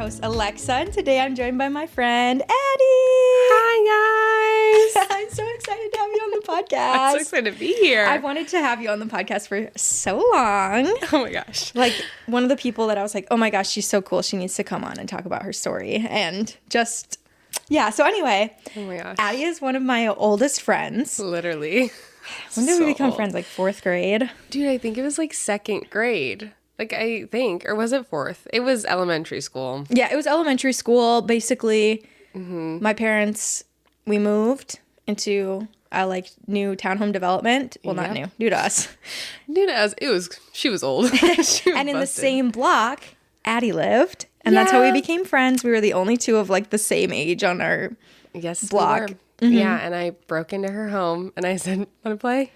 host, Alexa, and today I'm joined by my friend, Addie. Hi, guys. I'm so excited to have you on the podcast. I'm so excited to be here. I've wanted to have you on the podcast for so long. Oh, my gosh. Like, one of the people that I was like, oh, my gosh, she's so cool. She needs to come on and talk about her story. And just, yeah. So anyway, Oh, my gosh. Addie is one of my oldest friends. Literally. When did we become old. friends? Like, fourth grade? Dude, I think it was like second grade. I think. Or was it fourth? It was elementary school. Yeah, it was elementary school. Basically, my parents, we moved into a new townhome development. Well, not new to us. New to us. She was old. She was And in the busted. same block, Addie lived. And that's how we Yeah. became friends. We were the only two of like the same age on our Yes, block. we were. Yeah, and I broke into her home and I said, want to play?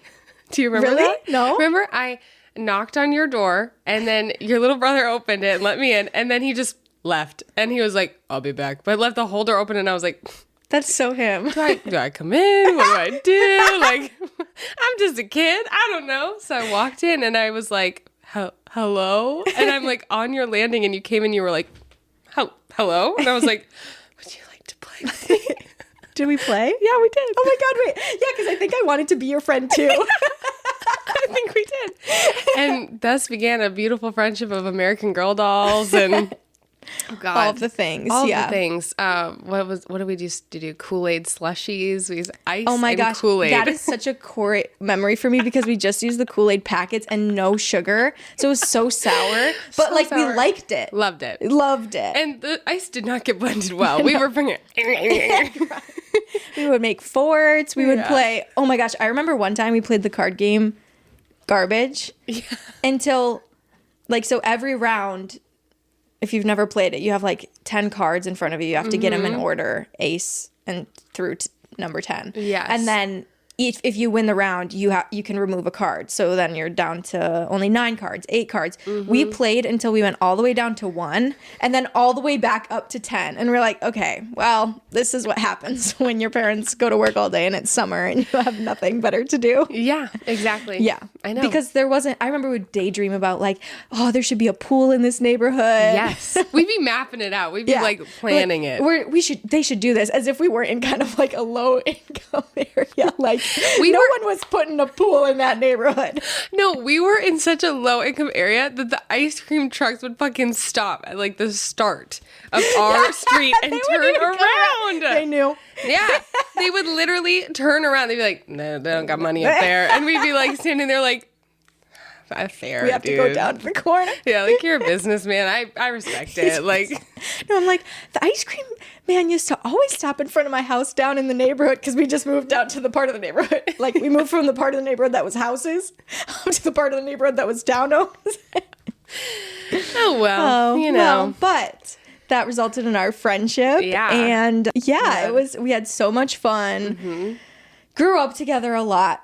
Do you remember Really? that? No. Remember? I knocked on your door and then your little brother opened it and let me in. And then he just left. And he was like, I'll be back. But I left the whole door open and I was like, That's so him. do I come in? What do I do? Like, I'm just a kid. I don't know. So I walked in and I was like, hello? And I'm like on your landing and you came in, you were like, hello? And I was like, would you like to play with me? Did we play? Yeah, we did. Oh my God, wait. Yeah, because I think I wanted to be your friend too. I think we did. And thus began a beautiful friendship of American Girl dolls and God, All of the things. all yeah. the things. What did we used to do? Kool-Aid slushies. We used ice Oh my and gosh, Kool-Aid. that is such a core memory for me because we just used the Kool-Aid packets and no sugar. So it was so sour, but So we sour. liked it. Loved it. Loved it. And the ice did not get blended well. We were bringing We would make forts. We would Yeah. play. Oh my gosh. I remember one time we played the card game Garbage until so every round, if you've never played it, you have 10 cards in front of you. You have to get them in order, ace and through number 10. Yes. And then if you win the round, you can remove a card. So then you're down to only 9 cards, 8 cards. We played until we went all the way down to 1 and then all the way back up to 10. And we're like, okay, well, this is what happens when your parents go to work all day and it's summer and you have nothing better to do. Yeah, exactly. Yeah. I know. Because I remember we'd daydream about there should be a pool in this neighborhood. Yes. We'd be mapping it out. We'd be planning it. They should do this as if we were in kind of a low income area. No one was putting a pool in that neighborhood. No, we were in such a low income area that the ice cream trucks would fucking stop at the start of our street and They turn wouldn't even come around. out. They knew. Yeah. They would literally turn around. They'd be like, no, they don't got money up there. And we'd be standing there fair, We have to go down to the corner. Yeah, you're a businessman. I respect it. No, I'm the ice cream man used to always stop in front of my house down in the neighborhood because we just moved out to the part of the neighborhood. We moved from the part of the neighborhood that was houses up to the part of the neighborhood that was townhomes. oh, well, Well, but that resulted in our friendship. Yeah. And we had so much fun. Grew up together a lot.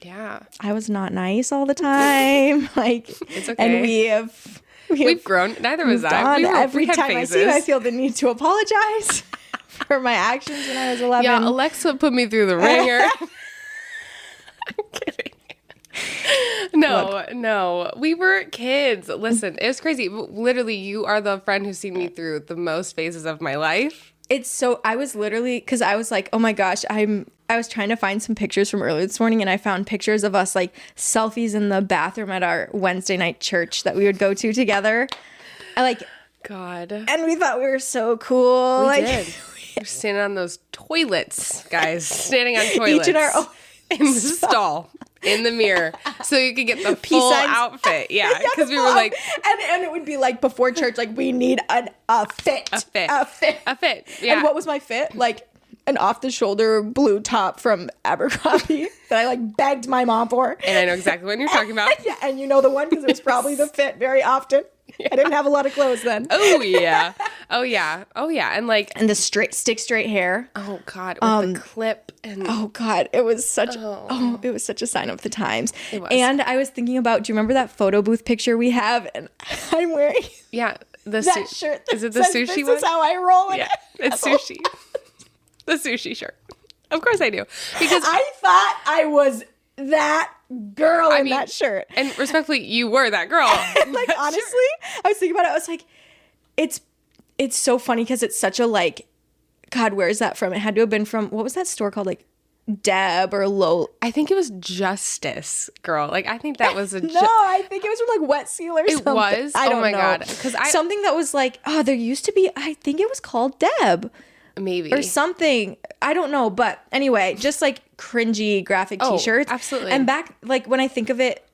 Yeah. I was not nice all the time. It's okay. And We've grown. Neither was moved I. on. We Every had time phases. I see you, I feel the need to apologize for my actions when I was 11. Yeah, Alexa put me through the ringer. I'm kidding. No. We were kids. Listen, it was crazy. Literally, you are the friend who's seen me through the most phases of my life. I was literally, because I was like, oh my gosh, I was trying to find some pictures from earlier this morning and I found pictures of us selfies in the bathroom at our Wednesday night church that we would go to together. God. And we thought we were so cool. We did. We're standing on those toilets, guys. Standing on toilets. Each in our own in the stall. In the mirror, so you could get the full signs. outfit. Yeah, because we were and it would be before church, we need a fit. A fit. Yeah. And what was my fit? An off the shoulder blue top from Abercrombie that I begged my mom for. And I know exactly what you're talking about. Yeah, and you know the one because it was probably the fit very often. Yeah. I didn't have a lot of clothes then. Oh yeah, and and the straight hair. Oh God, with the clip and oh God, it was such it was such a sign of the times. It was. And I was thinking about, do you remember that photo booth picture we have? And I'm wearing that shirt. That is it the says, sushi this one? is how I roll in Yeah, it. it's sushi. The sushi shirt. Of course I do, because I thought I was that girl in that shirt. And respectfully, you were that girl. Honestly, I was thinking about it. I was like, it's so funny because it's such a like, God, where is that from? It had to have been from, what was that store called? Like Deb or Low. I think it was Justice, girl. Like, I think that was a... No, I think it was from like Wet Seal or something. It was? I don't oh my know. God. Because something that was like, oh, there used to be, I think it was called Deb. Maybe. Or something. I don't know. But anyway, just like cringy graphic t-shirts. Absolutely. And back, like when I think of it,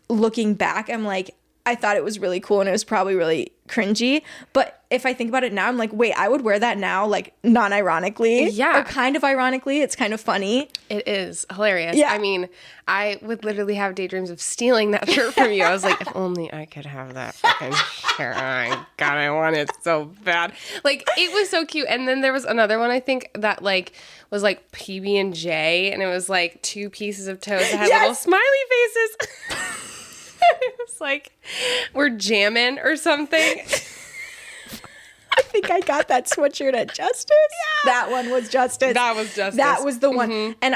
looking back, I'm like, I thought it was really cool and it was probably really cringy. But if I think about it now, I'm like, wait, I would wear that now, like non-ironically. Yeah. Or kind of ironically. It's kind of funny. It is hilarious. Yeah. I mean, I would literally have daydreams of stealing that shirt from you. I was like, if only I could have that fucking shirt. Oh my God, I want it so bad. Like, it was so cute. And then there was another one, I think, that like was like PB&J, and it was like 2 pieces of toast that had little smiley faces. It was like, we're jamming or something. I think I got that sweatshirt at Justice. Yeah. That one was Justice. That was Justice. That was the one. And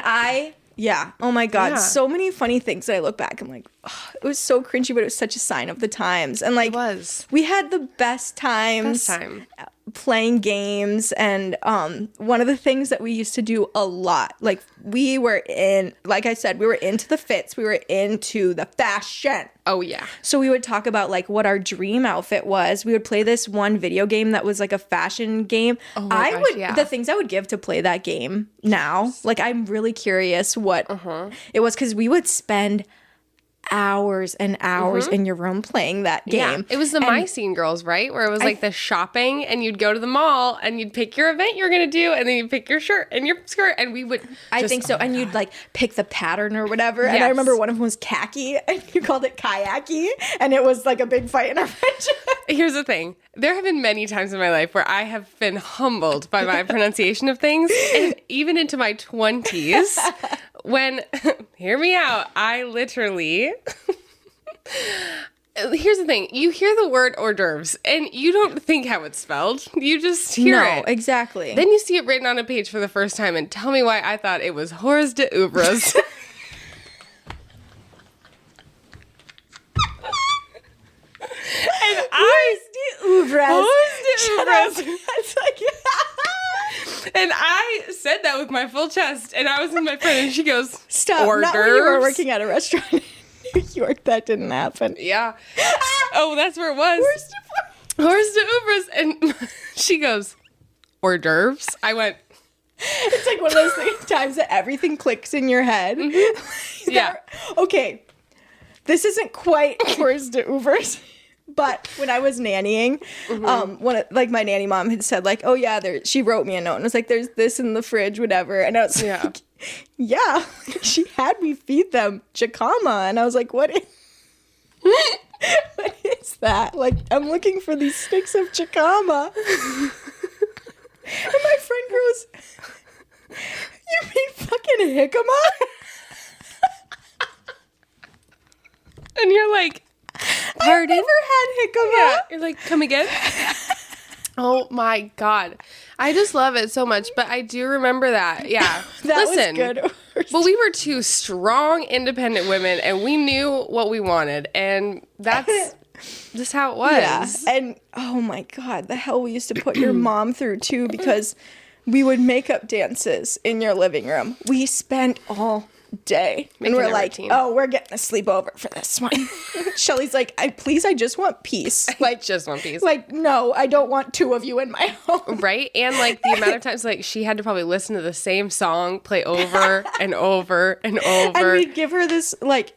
oh my God, so many funny things that I look back, I'm like, oh, it was so cringy, but it was such a sign of the times. And like, it was. We had the best times. Playing games, and one of the things that we used to do a lot, like we were in, like I said, we were into the fits, we were into the fashion. Oh yeah. So we would talk about like what our dream outfit was. We would play this one video game that was like a fashion game. Oh my gosh, the things I would give to play that game now, like I'm really curious what it was, because we would spend hours and hours in your room playing that game. Yeah. It was the My Scene Girls, right? Where it was like the shopping, and you'd go to the mall and you'd pick your event you're gonna do, and then you'd pick your shirt and your skirt, and we would I think so. And you'd like pick the pattern or whatever. And I remember one of them was khaki and you called it kayaki, and it was like a big fight in our friendship. Here's the thing. There have been many times in my life where I have been humbled by my pronunciation of things, and even into my 20s when, hear me out, I literally, here's the thing. You hear the word hors d'oeuvres and you don't think how it's spelled. You just hear it. No, exactly. Then you see it written on a page for the first time, and tell me why I thought it was hors d'oeuvres. And and I said that with my full chest, and I was with my friend, and she goes, "Stop!" Hors Not when you were d'oeuvres? working at a restaurant in New York. That didn't happen. Yeah. Oh, that's where it was. Hors d'oeuvres, and she goes, hors d'oeuvres. I went. It's like one of those times that everything clicks in your head. Yeah. Okay, this isn't quite hors d'oeuvres. But when I was nannying, my nanny mom had said like, oh yeah, she wrote me a note and was like, there's this in the fridge, whatever. And I was like, yeah, she had me feed them jicama. And I was like, what is that? Like, I'm looking for these sticks of jicama. And my friend goes, you mean fucking jicama? And you're like, I've never had jicama. Yeah. You're like, come again? Oh my God. I just love it so much. But I do remember that. Yeah. Listen, was good. Well, we were two strong, independent women, and we knew what we wanted. And that's just how it was. Yeah. And oh my God, the hell we used to put your mom through too, because we would make up dances in your living room. We spent all day and we're like, oh, we're getting a sleepover for this one. Shelly's like, I just want peace. Like, just want peace. Like, no, I don't want 2 of you in my home. Right? And like the amount of times like she had to probably listen to the same song play over and over and over. And we'd give her this like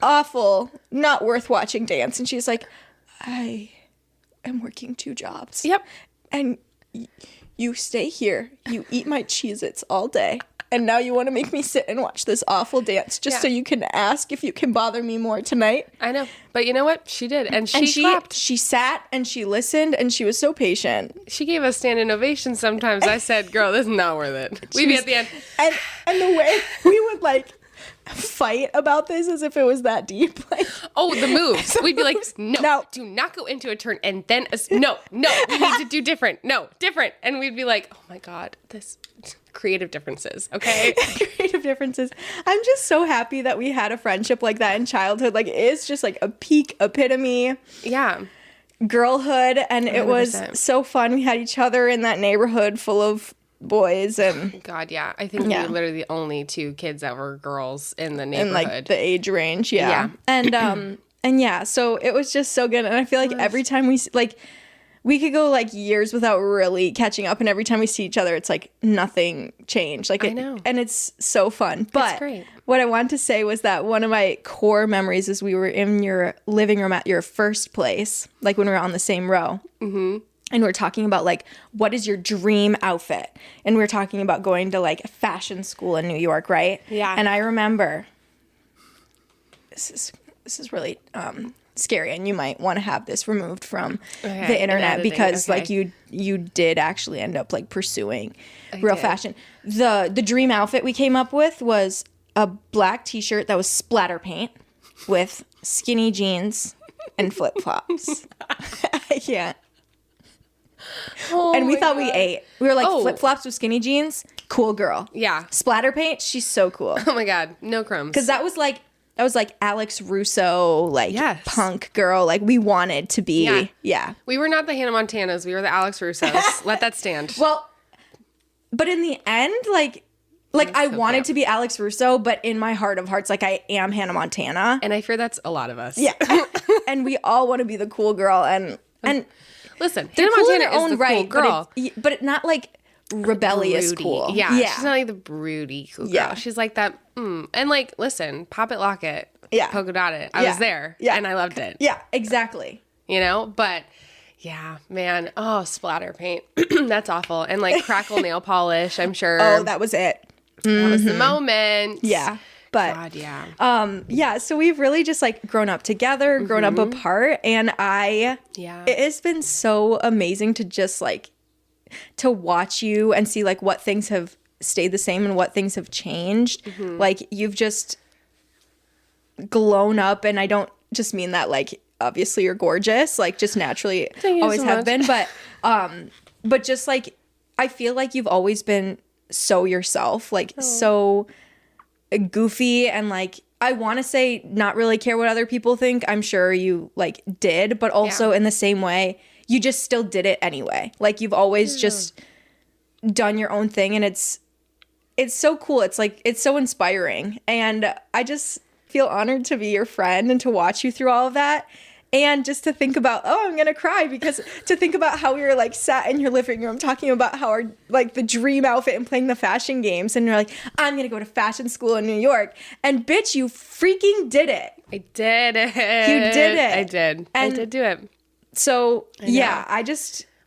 awful, not worth watching dance, and she's like, I am working 2 jobs. Yep. And you stay here, you eat my Cheez-Its all day, and now you want to make me sit and watch this awful dance just so you can ask if you can bother me more tonight? I know. But you know what? She did. And she clapped. She sat and she listened and she was so patient. She gave us standing ovations sometimes. I said, girl, this is not worth it. We'd be at the end. And the way we would like fight about this as if it was that deep. Like, oh, the moves. We'd be like, no, do not go into a turn and then no, we need to do different. No, different. And we'd be like, oh my God, this creative differences. Okay. Creative differences. I'm just so happy that we had a friendship like that in childhood. Like, it is just like a peak epitome. Yeah. girlhood, and it was 100%. so fun. We had each other in that neighborhood full of boys, and God, yeah. I think we were literally the only two kids that were girls in the neighborhood. in like the age range. Yeah. And yeah, so it was just so good. And I feel like every time we could go like years without really catching up, and every time we see each other, it's like nothing changed. Like I know. And it's so fun. But great. what I wanted to say was that one of my core memories is we were in your living room at your first place, like when we were on the same row. Mm-hmm. And we're talking about like, what is your dream outfit? And we're talking about going to like fashion school in New York, right? Yeah. And I remember, this is really scary, and you might want to have this removed from the internet because like you did actually end up like pursuing real fashion. The dream outfit we came up with was a black t-shirt that was splatter paint with skinny jeans and flip-flops. I can't. And we thought we ate. We were like, flip-flops with skinny jeans, cool girl. Yeah. Splatter paint, she's so cool. Oh my God, no crumbs. Because that was like Alex Russo, like punk girl. Like we wanted to be. Yeah. We were not the Hannah Montanas. We were the Alex Russos. Let that stand. Well, but in the end, like I wanted to be Alex Russo, but in my heart of hearts, like I am Hannah Montana. And I fear that's a lot of us. Yeah. And we all want to be the cool girl. And listen, they're Hannah cool in Montana their own is the right, cool girl. but it's not like rebellious Broody. cool. Yeah. She's not like the broody cool girl. Yeah. She's like that. And like, listen, pop it, lock it. Yeah. Polka dot it. I was there. Yeah. And I loved it. Yeah, exactly. You know? But yeah, man. Oh, splatter paint. That's awful. And like crackle nail polish, I'm sure. Oh, that was it. That was the moment. Yeah. But God, yeah. so we've really just like grown up together, grown up apart, and it has been so amazing to just like to watch you and see like what things have stayed the same and what things have changed. Like you've just grown up, and I don't just mean that like obviously you're gorgeous, like just naturally always so have much. been, but just like I feel like you've always been so yourself, like so goofy, and like I want to say not really care what other people think. I'm sure you like did, but also in the same way you just still did it anyway. Like you've always just done your own thing, and it's so cool. It's like it's so inspiring, and I just feel honored to be your friend and to watch you through all of that. And just to think about, I'm going to cry, because to think about how we were like sat in your living room talking about how our like the dream outfit and playing the fashion games. And you're like, I'm going to go to fashion school in New York. And bitch, you freaking did it. I did it. You did it. I did. And I did do it. So know.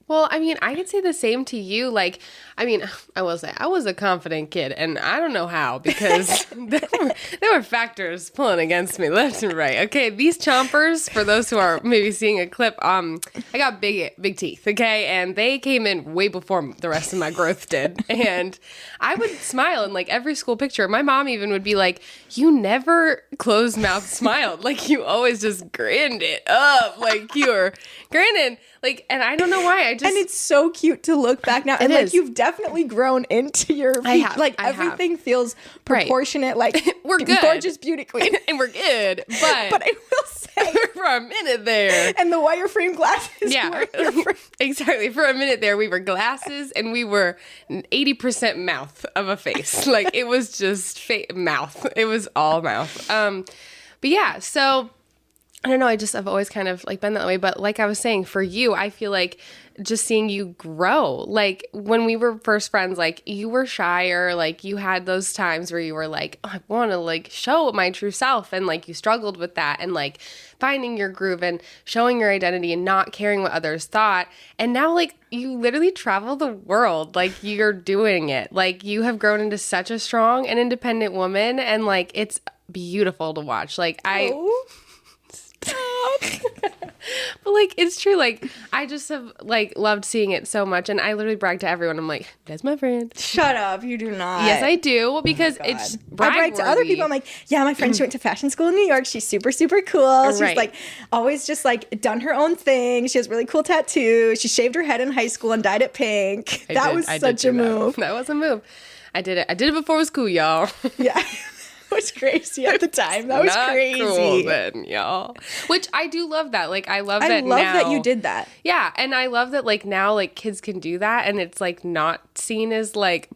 Well, I mean, I could say the same to you. Like, I mean, I will say I was a confident kid, and I don't know how, because there were factors pulling against me left and right. Okay, these chompers, for those who are maybe seeing a clip, I got big teeth, okay, and they came in way before the rest of my growth did. And I would smile in like every school picture. My mom even would be like, "You never closed mouth smiled. Like you always just grinned it up, like you were grinning." Like, and I don't know why. and it's so cute to look back now. And like you've definitely grown into your feet. I everything feels proportionate. Right. Like we're good. Gorgeous beauty queen. And we're good. But I will say for a minute there. And the wireframe glasses. Yeah. Exactly. For a minute there, we were glasses and we were 80% mouth of a face. Like it was just mouth. It was all mouth. But yeah, so I don't know. I've always kind of like been that way. But like I was saying, for you, I feel like just seeing you grow, like when we were first friends, like you were shyer, like you had those times where you were like, I want to like show my true self. And like you struggled with that and like finding your groove and showing your identity and not caring what others thought. And now like you literally travel the world, like you're doing it. Like you have grown into such a strong and independent woman. And like, it's beautiful to watch. Like but like it's true, like I just have like loved seeing it so much, and I literally brag to everyone. I'm like, that's my friend. Shut up, you do not. Yes, I do, because it's brag-worthy. I brag to other people. I'm like, yeah, my friend, she went to fashion school in New York. She's super cool. She's like always just like done her own thing. She has really cool tattoos. She shaved her head in high school and dyed it pink. That was such a move. That was a move. I did it before it was cool, y'all. Yeah. was crazy at the time. That was Not crazy. cool then, y'all. Which I do love that. Like, I love I that love now. that you did that. Yeah, and I love that, like, now, like, kids can do that, and it's, like, not seen as, like,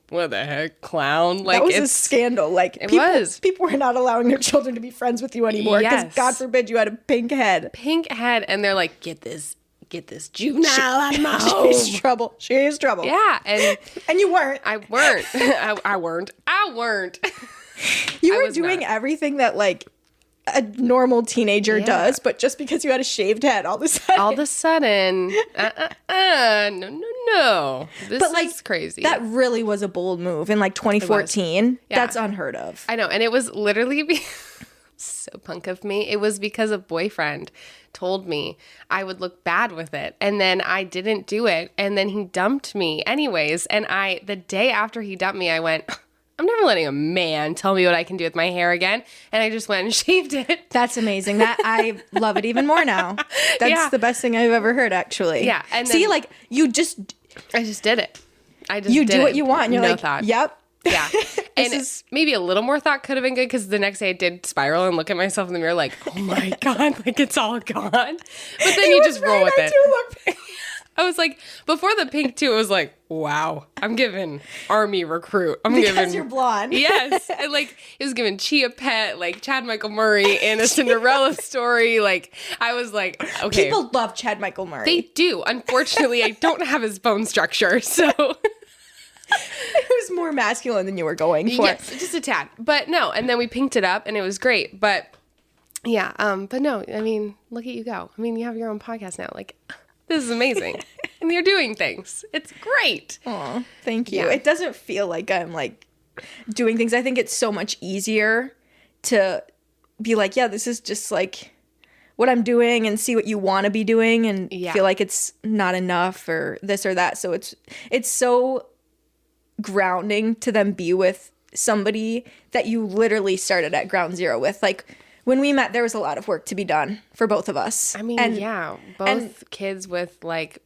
what the heck, clown? Like, That was a scandal. Like, people were not allowing their children to be friends with you anymore because, Yes. God forbid, you had a pink head. Pink head, and they're like, get this juvenile out of my home. She's trouble. She's trouble. Yeah, And you weren't. I weren't. I weren't. You I were was doing not. everything that, like, a normal teenager does, but just because you had a shaved head all of a sudden. All of a sudden, no. This But, like, is crazy. That really was a bold move in, like, 2014. Yeah. That's unheard of. I know, and it was literally so punk of me. It was because a boyfriend told me I would look bad with it, and then I didn't do it, and then he dumped me anyways. And the day after he dumped me, I went, I'm never letting a man tell me what I can do with my hair again. And I just went and shaved it. That's amazing. That I love it even more now. That's the best thing I've ever heard, actually. Yeah. And see, then, like, I just did it. You do what you want, and you're no like, thought. yep. Yeah. And maybe a little more thought could have been good, because the next day I did spiral and look at myself in the mirror like, oh my God, like, it's all gone. But then you just roll with it. I was like, before the pink too, it was like, wow, I'm giving army recruit. Because you're blonde. Yes. And like, it was giving Chia Pet, like Chad Michael Murray in a Cinderella story. Like, I was like, okay. People love Chad Michael Murray. They do. Unfortunately, I don't have his bone structure, so. It was more masculine than you were going for. Yes, just a tad. But no, and then we pinked it up and it was great. But yeah, but no, I mean, look at you go. I mean, you have your own podcast now. Like, this is amazing. And you're doing things. It's great. Aw, thank you. Yeah. It doesn't feel like I'm, like, doing things. I think it's so much easier to be like, yeah, this is just, like, what I'm doing, and see what you want to be doing, and feel like it's not enough or this or that. So it's so grounding to then be with somebody that you literally started at ground zero with. Like, when we met, there was a lot of work to be done for both of us. I mean, both kids with, like,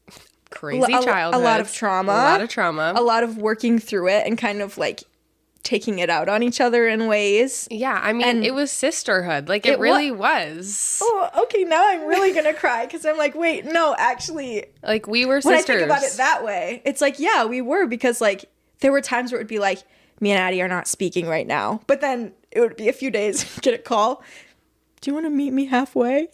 crazy a childhoods. lot of trauma. A lot of working through it and kind of, like, taking it out on each other in ways. Yeah, I mean, it was sisterhood. Like, it really was. Oh, okay, now I'm really gonna cry, because I'm like, wait, no, actually. Like, we were When sisters. I think about it that way, it's like, yeah, we were, because, like, there were times where it would be like, me and Addie are not speaking right now. But then it would be a few days, get a call. Do you want to meet me halfway?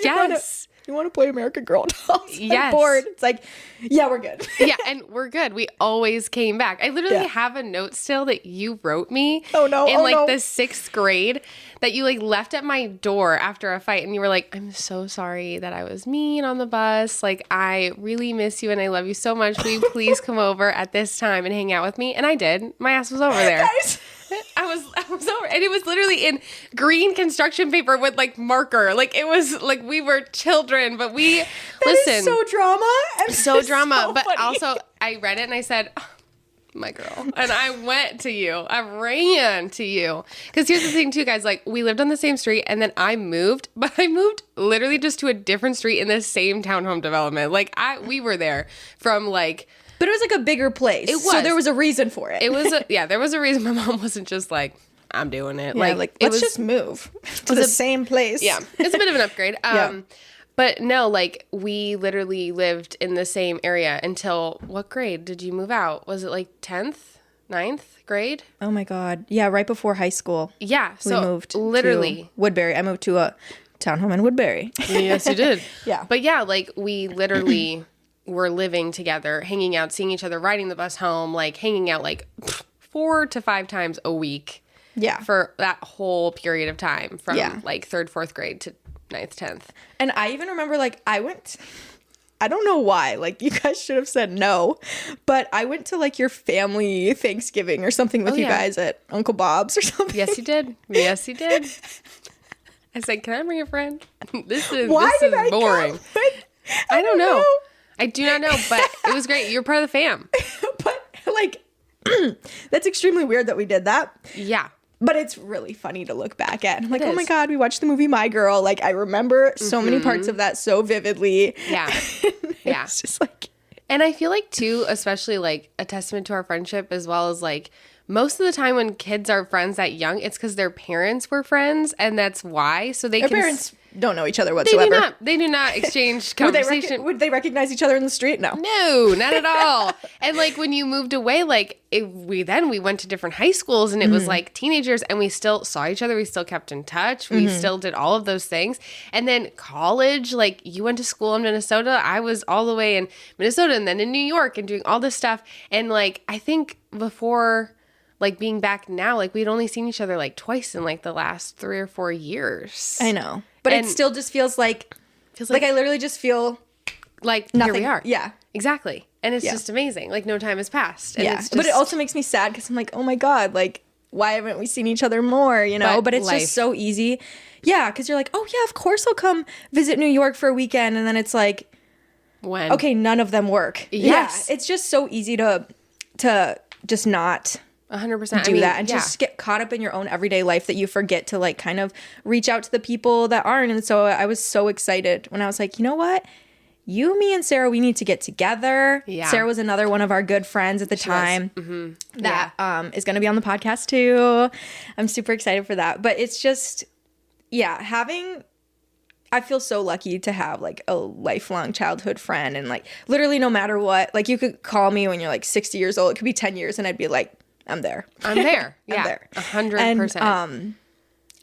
Yes. You want to play American Girl dolls? Yes. I'm bored. It's like, yeah, we're good. Yeah, and we're good. We always came back. I literally have a note still that you wrote me. Oh, no. In the 6th grade, that you, like, left at my door after a fight, and you were like, I'm so sorry that I was mean on the bus. Like, I really miss you and I love you so much. Will you please come over at this time and hang out with me? And I did. My ass was over there. Guys. I was over, and it was literally in green construction paper with, like, marker. Like, it was like we were children, but we listen. Is so drama. And So drama, so but funny. also I read it and I said, oh, my girl, and I went to you. I ran to you, because here's the thing too, guys. Like, we lived on the same street, and then I moved, but I moved literally just to a different street in the same townhome development. Like, we were there from, like. But it was like a bigger place. It was. So there was a reason for it. It was, there was a reason. My mom wasn't just like, I'm doing it. Yeah, like let's just move to the same place. Yeah, it's a bit of an upgrade. Yeah. But no, like, we literally lived in the same area until, what grade did you move out? Was it like 10th, 9th grade? Oh my God. Yeah, right before high school. Yeah, so we moved literally to Woodbury. I moved to a townhome in Woodbury. Yes, you did. Yeah. But yeah, like, we literally were living together, hanging out, seeing each other, riding the bus home, like, hanging out like 4 to 5 times a week. Yeah. For that whole period of time from like 3rd, 4th grade to 9th, 10th. And I even remember, like, I don't know why, like, you guys should have said no, but I went to, like, your family Thanksgiving or something with you guys at Uncle Bob's or something. Yes, you did. Yes, you did. I said, can I bring a friend? This is Why this did is I boring. Come with? I don't know. I do not know, but it was great. You're part of the fam. But, like, that's extremely weird that we did that. Yeah. But it's really funny to look back at. I'm like, oh my God, we watched the movie My Girl. Like, I remember so many parts of that so vividly. Yeah. Yeah. It's just like. And I feel like, too, especially, like, a testament to our friendship, as well as, like, most of the time when kids are friends that young, it's because their parents were friends, and that's why. So they Their can parents don't know each other whatsoever. They do not exchange conversation. Would they recognize each other in the street? No. No, not at all. And like when you moved away, like we went to different high schools, and it was like teenagers, and we still saw each other. We still kept in touch. We still did all of those things. And then college, like you went to school in Minnesota. I was all the way in Minnesota and then in New York and doing all this stuff. And like, I think before like being back now, like we'd only seen each other like twice in like the last 3 or 4 years. I know. But it still just feels like I literally just feel like nothing. Here we are. Yeah. Exactly. And it's just amazing. Like no time has passed. And yeah. But it also makes me sad because I'm like, oh my God, like why haven't we seen each other more, you know? But it's just so easy. Yeah. Because you're like, oh yeah, of course I'll come visit New York for a weekend. And then it's like, when? Okay, none of them work. Yes. Yeah. It's just so easy to just not 100% do that and just get caught up in your own everyday life that you forget to like kind of reach out to the people that aren't. And so I was so excited when I was like, you know what? You, me, and Sarah, we need to get together. Yeah. Sarah was another one of our good friends at the time that is going to be on the podcast too. I'm super excited for that. But it's just, I feel so lucky to have like a lifelong childhood friend. And like literally no matter what, like you could call me when you're like 60 years old. It could be 10 years and I'd be like, I'm there. I'm there. Yeah. I'm there. 100%.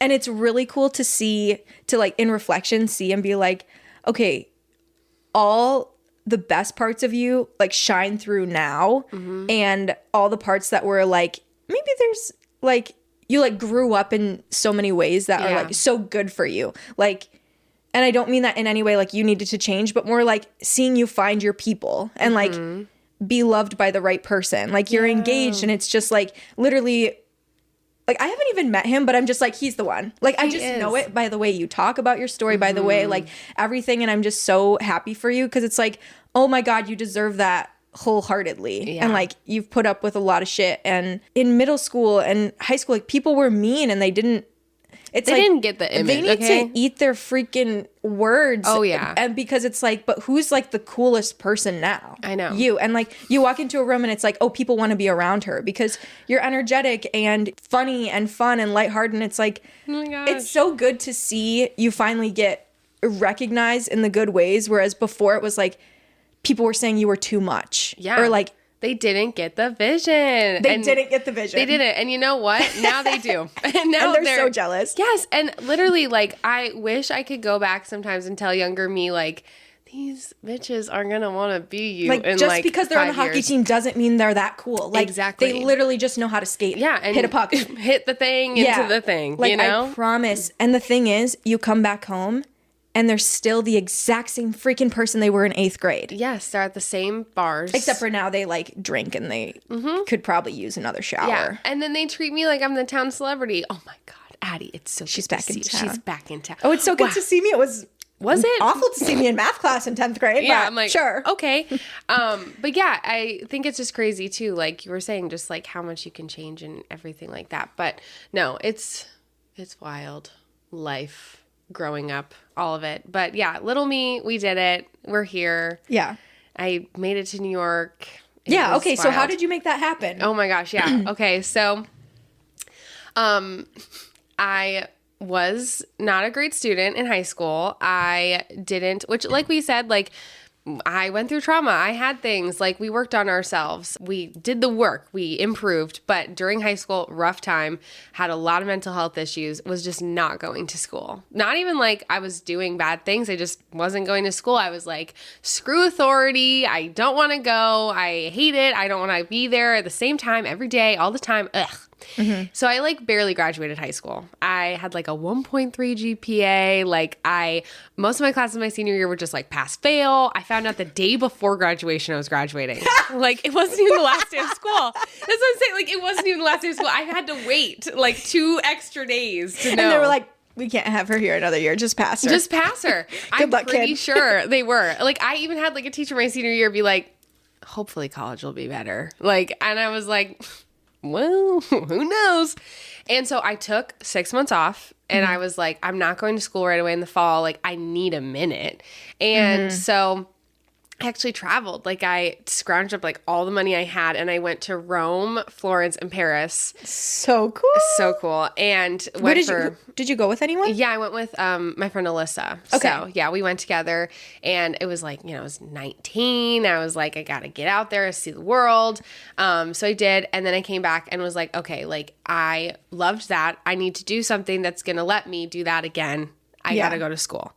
And it's really cool to see, to like in reflection, see and be like, okay, all the best parts of you like shine through now. And all the parts that were like, maybe there's like, you like grew up in so many ways that are like so good for you. Like, and I don't mean that in any way like you needed to change, but more like seeing you find your people and like be loved by the right person. Like you're engaged and it's just like literally like I haven't even met him, but I'm just like, he's the one. Like I just know it by the way you talk about your story, by the way, like everything. And I'm just so happy for you because it's like, oh my God, you deserve that wholeheartedly. Yeah. And like you've put up with a lot of shit. And in middle school and high school, like people were mean and they didn't get the image. They need to eat their freaking words. Oh, yeah. And because it's like, but who's like the coolest person now? I know. You. And like you walk into a room and it's like, oh, people want to be around her because you're energetic and funny and fun and lighthearted. And it's like, oh my gosh. It's so good to see you finally get recognized in the good ways. Whereas before it was like, people were saying you were too much. Yeah. Or like, they didn't get the vision. They didn't get the vision. They didn't. And you know what? Now they do. And now and they're so jealous. Yes. And literally, like, I wish I could go back sometimes and tell younger me, like, these bitches are going to want to be you. Like, in just like because they're on the hockey team doesn't mean they're that cool. Like, exactly. They literally just know how to skate. Yeah. And hit a puck. Hit the thing into the thing. Like, you know? I promise. And the thing is, you come back home and they're still the exact same freaking person they were in 8th grade. Yes, they're at the same bars. Except for now they like drink and they could probably use another shower. Yeah, and then they treat me like I'm the town celebrity. Oh my God, Addie, it's so She's good back to in see. town. She's back in town. Oh, it's so good to see me. It was it awful to see me in math class in 10th grade? Yeah, but I'm like, sure. Okay. But yeah, I think it's just crazy too. Like you were saying, just like how much you can change and everything like that. But no, it's wild. Life. Growing up, all of it. But yeah, little me, we did it. We're here. Yeah. I made it to New York. Yeah. Okay. Wild. So how did you make that happen? Oh my gosh. Yeah. Okay. So, I was not a great student in high school. I didn't, which like we said, like I went through trauma. I had things like we worked on ourselves. We did the work. We improved. But during high school, rough time, had a lot of mental health issues, was just not going to school. Not even like I was doing bad things. I just wasn't going to school. I was like, screw authority. I don't want to go. I hate it. I don't want to be there at the same time every day, all the time. Ugh. So I like barely graduated high school. I had like a 1.3 GPA. Like most of my classes my senior year were just like pass fail. I found out the day before graduation I was graduating. Like it wasn't even the last day of school. That's what I'm saying. Like it wasn't even the last day of school. I had to wait like 2 extra days to know. And they were like, we can't have her here another year. Just pass her. Just pass her. I'm pretty sure they were. Like I even had like a teacher my senior year be like, hopefully college will be better. Like, and I was like, well, who knows? And so I took 6 months off and I was like, I'm not going to school right away in the fall. Like I need a minute. And so I actually traveled. Like I scrounged up like all the money I had and I went to Rome, Florence, and Paris. So cool. So cool. And Where did you go with anyone? Yeah, I went with my friend Alyssa. Okay. So yeah, we went together and it was like, I was 19. I was like, I gotta get out there, see the world. So I did. And then I came back and was like, okay, like I loved that. I need to do something that's gonna let me do that again. I gotta go to school.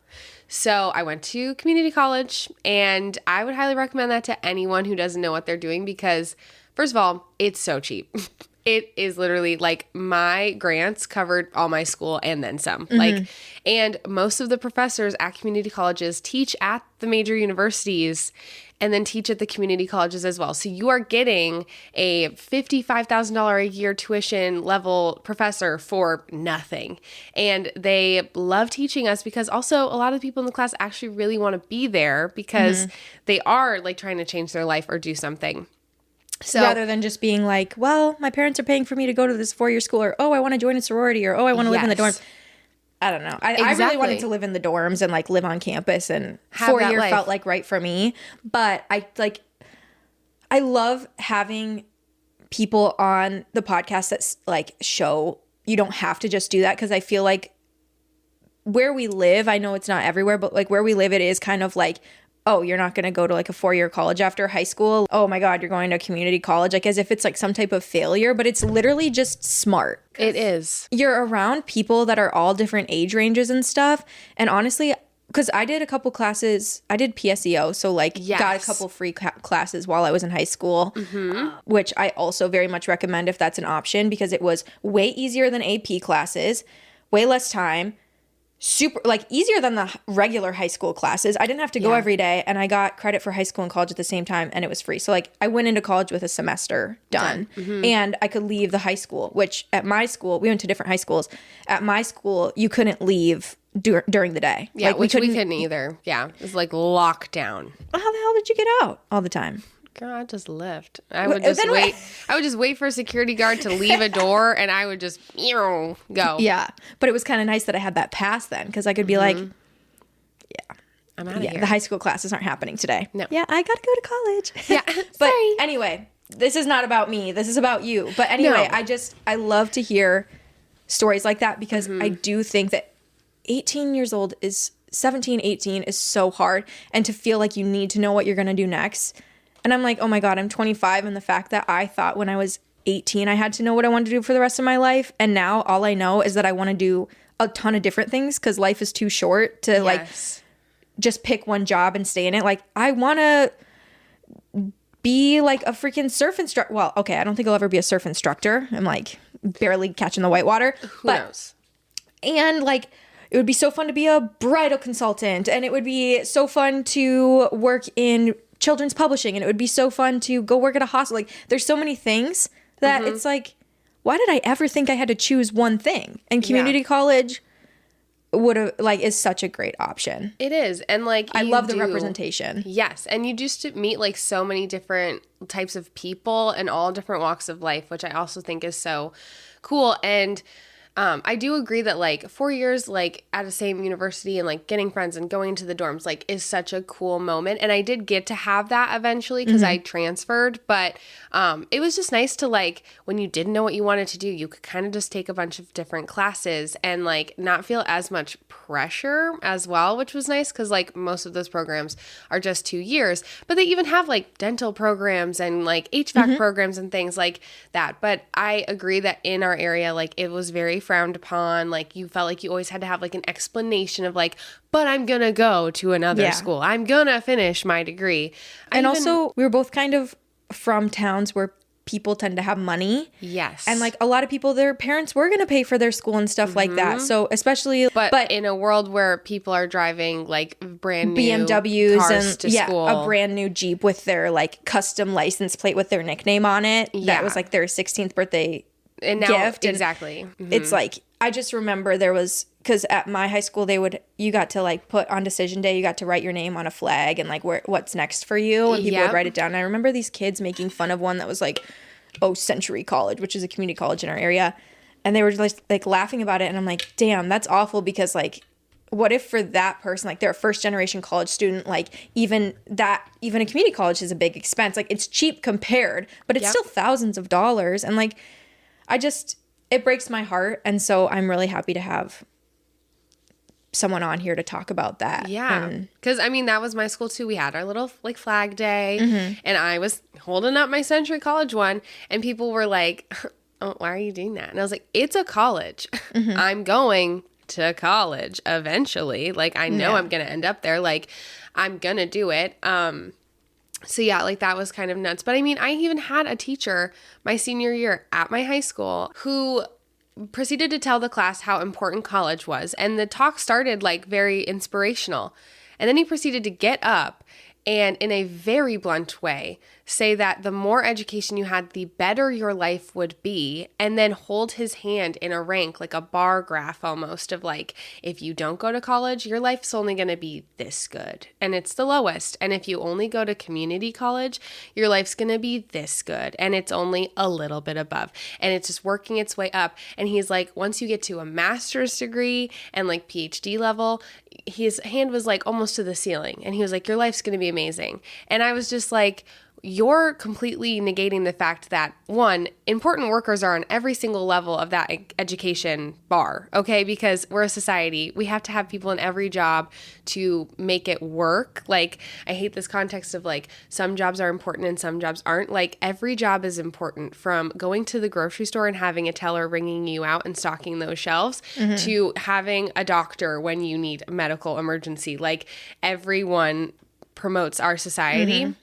So I went to community college, and I would highly recommend that to anyone who doesn't know what they're doing because, first of all, it's so cheap. It is literally like my grants covered all my school and then some. Like, and most of the professors at community colleges teach at the major universities and then teach at the community colleges as well. So you are getting a $55,000 a year tuition level professor for nothing. And they love teaching us because also a lot of the people in the class actually really want to be there because they are like trying to change their life or do something. So rather than just being like, well, my parents are paying for me to go to this 4-year school, or, oh, I want to join a sorority, or, oh, I want to live in the dorms. I don't know. I really wanted to live in the dorms and like live on campus, and 4-year felt like right for me. But I love having people on the podcast that like show you don't have to just do that, because I feel like where we live, I know it's not everywhere, but like where we live, it is kind of like, oh, you're not going to go to like a 4-year college after high school. Oh my God, you're going to community college. Like as if it's like some type of failure, but it's literally just smart. it is. You're around people that are all different age ranges and stuff. And honestly, because I did a couple classes, I did PSEO. So like got a couple free classes while I was in high school, which I also very much recommend if that's an option, because it was way easier than AP classes, way less time. Super, like easier than the regular high school classes. I didn't have to go every day, and I got credit for high school and college at the same time, and it was free. So like I went into college with a semester done. And I could leave the high school, which at my school, we went to different high schools. At my school, you couldn't leave during the day. Yeah, like, which we couldn't either. Yeah, it was like lockdown. How the hell did you get out all the time? Girl, I just left. I would just wait. I would just wait for a security guard to leave a door, and I would just go. Yeah, but it was kind of nice that I had that pass then, because I could be like, yeah, I'm out of here. The high school classes aren't happening today. No. Yeah, I got to go to college. Yeah, But sorry. anyway, this is not about me. This is about you. But anyway, No. I love to hear stories like that, because I do think that 18 years old is 17, 18 is so hard, and to feel like you need to know what you're going to do next. And I'm like, oh my God, I'm 25. And the fact that I thought when I was 18, I had to know what I wanted to do for the rest of my life. And now all I know is that I want to do a ton of different things, because life is too short to like just pick one job and stay in it. Like I want to be like a freaking surf instructor. Well, okay, I don't think I'll ever be a surf instructor. I'm like barely catching the whitewater. Who knows? And like, it would be so fun to be a bridal consultant, and it would be so fun to work in children's publishing, and it would be so fun to go work at a hospital. Like there's so many things that it's like, why did I ever think I had to choose one thing? And community college would have is such a great option. It is. And like I love the representation. Yes. And you just meet like so many different types of people in all different walks of life, which I also think is so cool. And I do agree that like 4 years like at the same university and like getting friends and going to the dorms like is such a cool moment. And I did get to have that eventually because I transferred, but it was just nice to like when you didn't know what you wanted to do, you could kind of just take a bunch of different classes and like not feel as much pressure as well, which was nice because like most of those programs are just 2 years, but they even have like dental programs and like HVAC programs and things like that. But I agree that in our area, like it was very frowned upon. Like you felt like you always had to have like an explanation of like, but I'm gonna go to another school. I'm gonna finish my degree. And also we were both kind of from towns where people tend to have money. Yes. And like a lot of people, their parents were going to pay for their school and stuff like that. So especially, but in a world where people are driving like brand new BMWs cars and to school. a brand new Jeep with their like custom license plate with their nickname on it. That was like their 16th birthday and now, gift. Exactly. And it's like, I just remember there was, because at my high school, you got to like put on decision day, you got to write your name on a flag and like what's next for you. And people would write it down. And I remember these kids making fun of one that was like, Century College, which is a community college in our area. And they were just like laughing about it. And I'm like, damn, that's awful, because like what if for that person, like they're a first generation college student, like even a community college is a big expense. Like it's cheap compared, but it's still thousands of dollars. And like, it breaks my heart. And so I'm really happy to have someone on here to talk about that. Yeah. Because I mean, that was my school too. We had our little like flag day and I was holding up my Century College one and people were like, oh, why are you doing that? And I was like, it's a college. I'm going to college eventually. Like, I know I'm going to end up there. Like, I'm going to do it. So yeah, like that was kind of nuts. But I mean, I even had a teacher my senior year at my high school who proceeded to tell the class how important college was. And the talk started like very inspirational. And then he proceeded to get up and in a very blunt way say that the more education you had, the better your life would be, and then hold his hand in a rank, like a bar graph almost, of like, if you don't go to college, your life's only going to be this good, and it's the lowest. And if you only go to community college, your life's going to be this good, and it's only a little bit above, and it's just working its way up. And he's like, once you get to a master's degree and like PhD level, his hand was like almost to the ceiling, and he was like, your life's going to be amazing. And I was just like, you're completely negating the fact that, one, important workers are on every single level of that education bar, okay? Because we're a society. We have to have people in every job to make it work. Like, I hate this context of like, some jobs are important and some jobs aren't. Like, every job is important, from going to the grocery store and having a teller ringing you out and stocking those shelves to having a doctor when you need a medical emergency. Like, everyone promotes our society.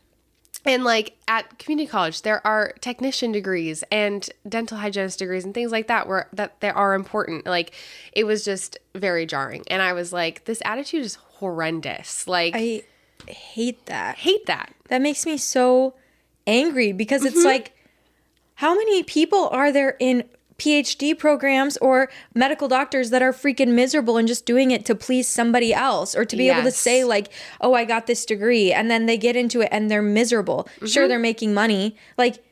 And like at community college, there are technician degrees and dental hygienist degrees and things like that that are important. Like, it was just very jarring. And I was like, this attitude is horrendous. Like, I hate that. That makes me so angry because it's like, how many people are there in PhD programs or medical doctors that are freaking miserable and just doing it to please somebody else, or to be able to say like, oh, I got this degree, and then they get into it and they're miserable. Sure, they're making money. Like,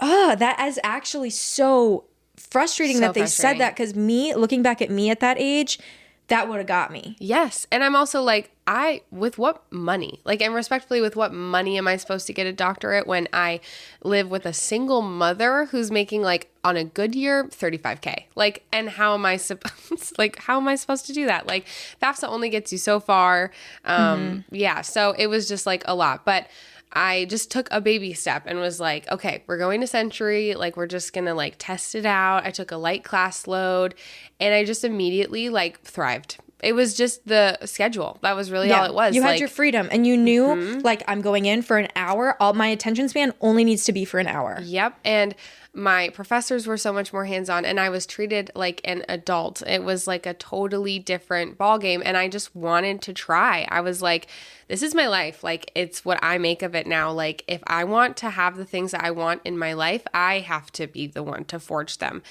that is actually so frustrating that they said that, because looking back at me at that age, that would have got me. Yes. And I'm also like, with what money? Like, and respectfully, with what money am I supposed to get a doctorate when I live with a single mother who's making like, on a good year, $35K? Like, and how am I supposed to do that? Like, FAFSA only gets you so far. Yeah. So it was just like a lot, but I just took a baby step and was like, okay, we're going to Century. Like, we're just going to like test it out. I took a light class load and I just immediately like thrived. It was just the schedule. That was really all it was. You had your freedom, and you knew like, I'm going in for an hour. All my attention span only needs to be for an hour. Yep. And my professors were so much more hands-on, and I was treated like an adult. It was like a totally different ballgame, and I just wanted to try. I was like, this is my life. Like, it's what I make of it now. Like, if I want to have the things that I want in my life, I have to be the one to forge them.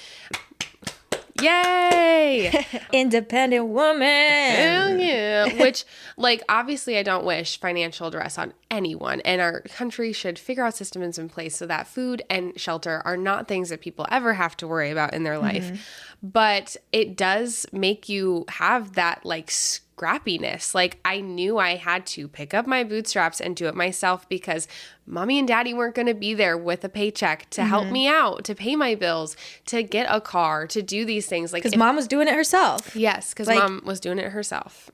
Yay! Independent woman. Hell yeah. Which, like, obviously I don't wish financial duress on anyone, and our country should figure out systems in place so that food and shelter are not things that people ever have to worry about in their life. But it does make you have that like scrappiness. Like, I knew I had to pick up my bootstraps and do it myself, because mommy and daddy weren't going to be there with a paycheck to help me out, to pay my bills, to get a car, to do these things. Like, because mom was doing it herself. Yes, because mom was doing it herself.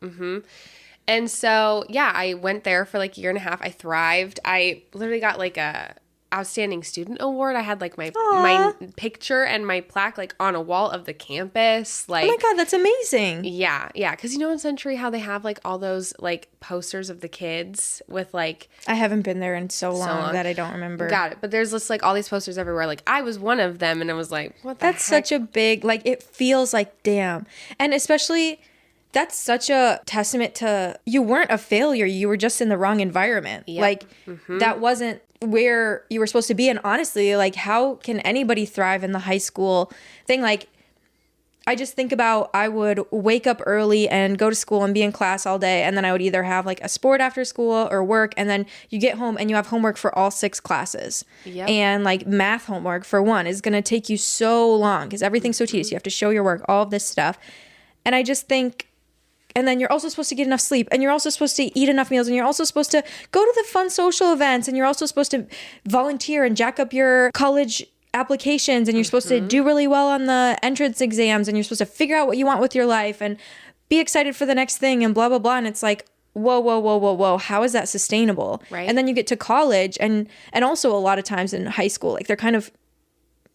And so, yeah, I went there for like a year and a half. I thrived. I literally got like a outstanding student award. I had like my picture and my plaque like on a wall of the campus. Like, oh my God, that's amazing. Yeah. Because you know in Century how they have like all those like posters of the kids with like, I haven't been there in so long that I don't remember. Got it. But there's just like all these posters everywhere. Like, I was one of them, and I was like, what the heck? That's such a big, like, it feels like, damn. And especially, that's such a testament to, you weren't a failure. You were just in the wrong environment. Yep. Like, that wasn't where you were supposed to be. And honestly, like, how can anybody thrive in the high school thing? Like, I just think about, I would wake up early and go to school and be in class all day. And then I would either have like a sport after school or work. And then you get home and you have homework for all 6 classes. Yep. And like math homework for one is going to take you so long because everything's so tedious. You have to show your work, all of this stuff. And I just think, And then you're also supposed to get enough sleep, and you're also supposed to eat enough meals, and you're also supposed to go to the fun social events, and you're also supposed to volunteer and jack up your college applications, and you're supposed to do really well on the entrance exams, and you're supposed to figure out what you want with your life and be excited for the next thing and blah, blah, blah. And it's like, whoa. How is that sustainable? Right. And then you get to college, and also a lot of times in high school, like they're kind of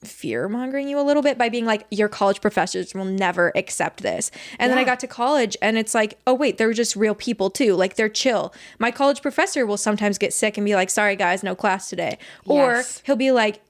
fear mongering you a little bit by being like, your college professors will never accept this. And then I got to college, and it's like, oh wait, they're just real people too. Like, they're chill. My college professor will sometimes get sick and be like, sorry guys, no class today. Or he'll be like,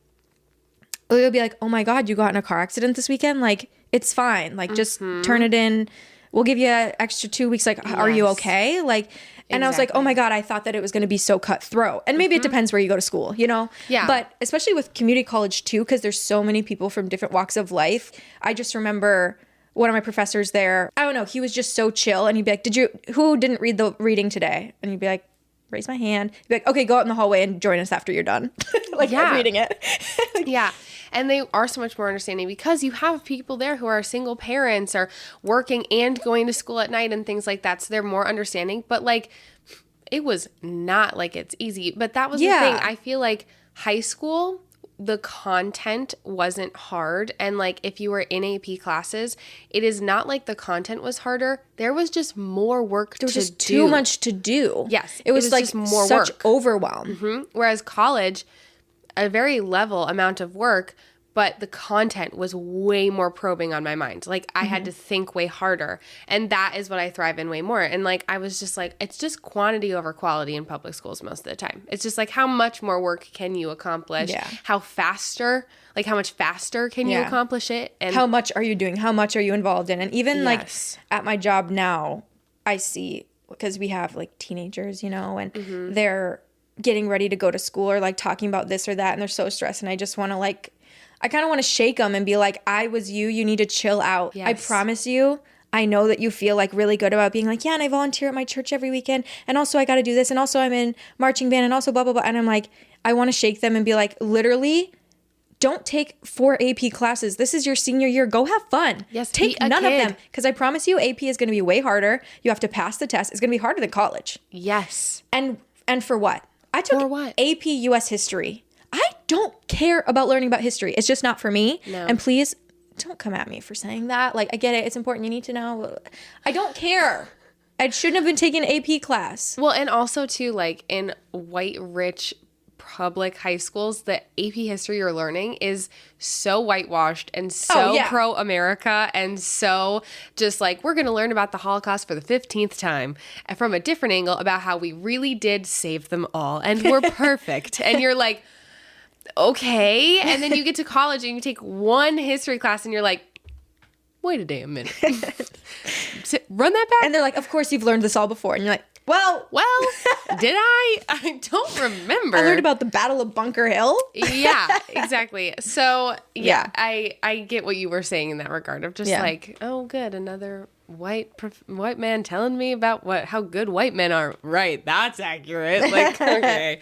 oh my God, you got in a car accident this weekend? Like, it's fine. Like, just turn it in. We'll give you an extra 2 weeks. Like, are you okay? Like, and I was like, oh my God, I thought that it was going to be so cutthroat. And maybe it depends where you go to school, you know? Yeah. But especially with community college too, because there's so many people from different walks of life. I just remember one of my professors there, I don't know, he was just so chill. And he'd be like, who didn't read the reading today? And he'd be like, raise my hand. He'd be like, okay, go out in the hallway and join us after you're done. Like, I'm reading it. Yeah. And they are so much more understanding because you have people there who are single parents or working and going to school at night and things like that. So they're more understanding. But like, it was not like it's easy. But that was the thing. I feel like high school, the content wasn't hard. And like, if you were in AP classes, it is not like the content was harder. There was just more work to do. There was just too much to do. Yes. It was like just more such work. Overwhelm. Whereas college, a very level amount of work, but the content was way more probing on my mind. Like, I had to think way harder. And that is what I thrive in way more. And like, I was just like, it's just quantity over quality in public schools most of the time. It's just like, how much more work can you accomplish? Yeah. How much faster can you accomplish it? And how much are you doing? How much are you involved in? And even like at my job now, I see, because we have like teenagers, you know, and they're getting ready to go to school or like talking about this or that, and they're so stressed. And I just want to like, I kind of want to shake them and be like, I was you need to chill out. Yes. I promise you, I know that you feel like really good about being like, yeah, and I volunteer at my church every weekend. And also I got to do this. And also I'm in marching band and also blah, blah, blah. And I'm like, I want to shake them and be like, literally, don't take 4 AP classes. This is your senior year. Go have fun. Yes, take none of them. Because I promise you, AP is going to be way harder. You have to pass the test. It's going to be harder than college. Yes. And for what? I took AP US history. I don't care about learning about history. It's just not for me. No. And please don't come at me for saying that. Like, I get it. It's important. You need to know. I don't care. I shouldn't have been taking an AP class. Well, and also too, like in white, rich public high schools, the AP history you're learning is so whitewashed and so pro-America and so just like, we're going to learn about the Holocaust for the 15th time and from a different angle about how we really did save them all and we're perfect. And you're like, okay. And then you get to college and you take one history class and you're like, wait a damn minute. Run that back. And they're like, of course you've learned this all before. And you're like, well, did I? I don't remember. I learned about the Battle of Bunker Hill. Yeah, exactly. So yeah, I get what you were saying in that regard of just like, oh, good, another white man telling me about how good white men are. Right, that's accurate. Like, okay.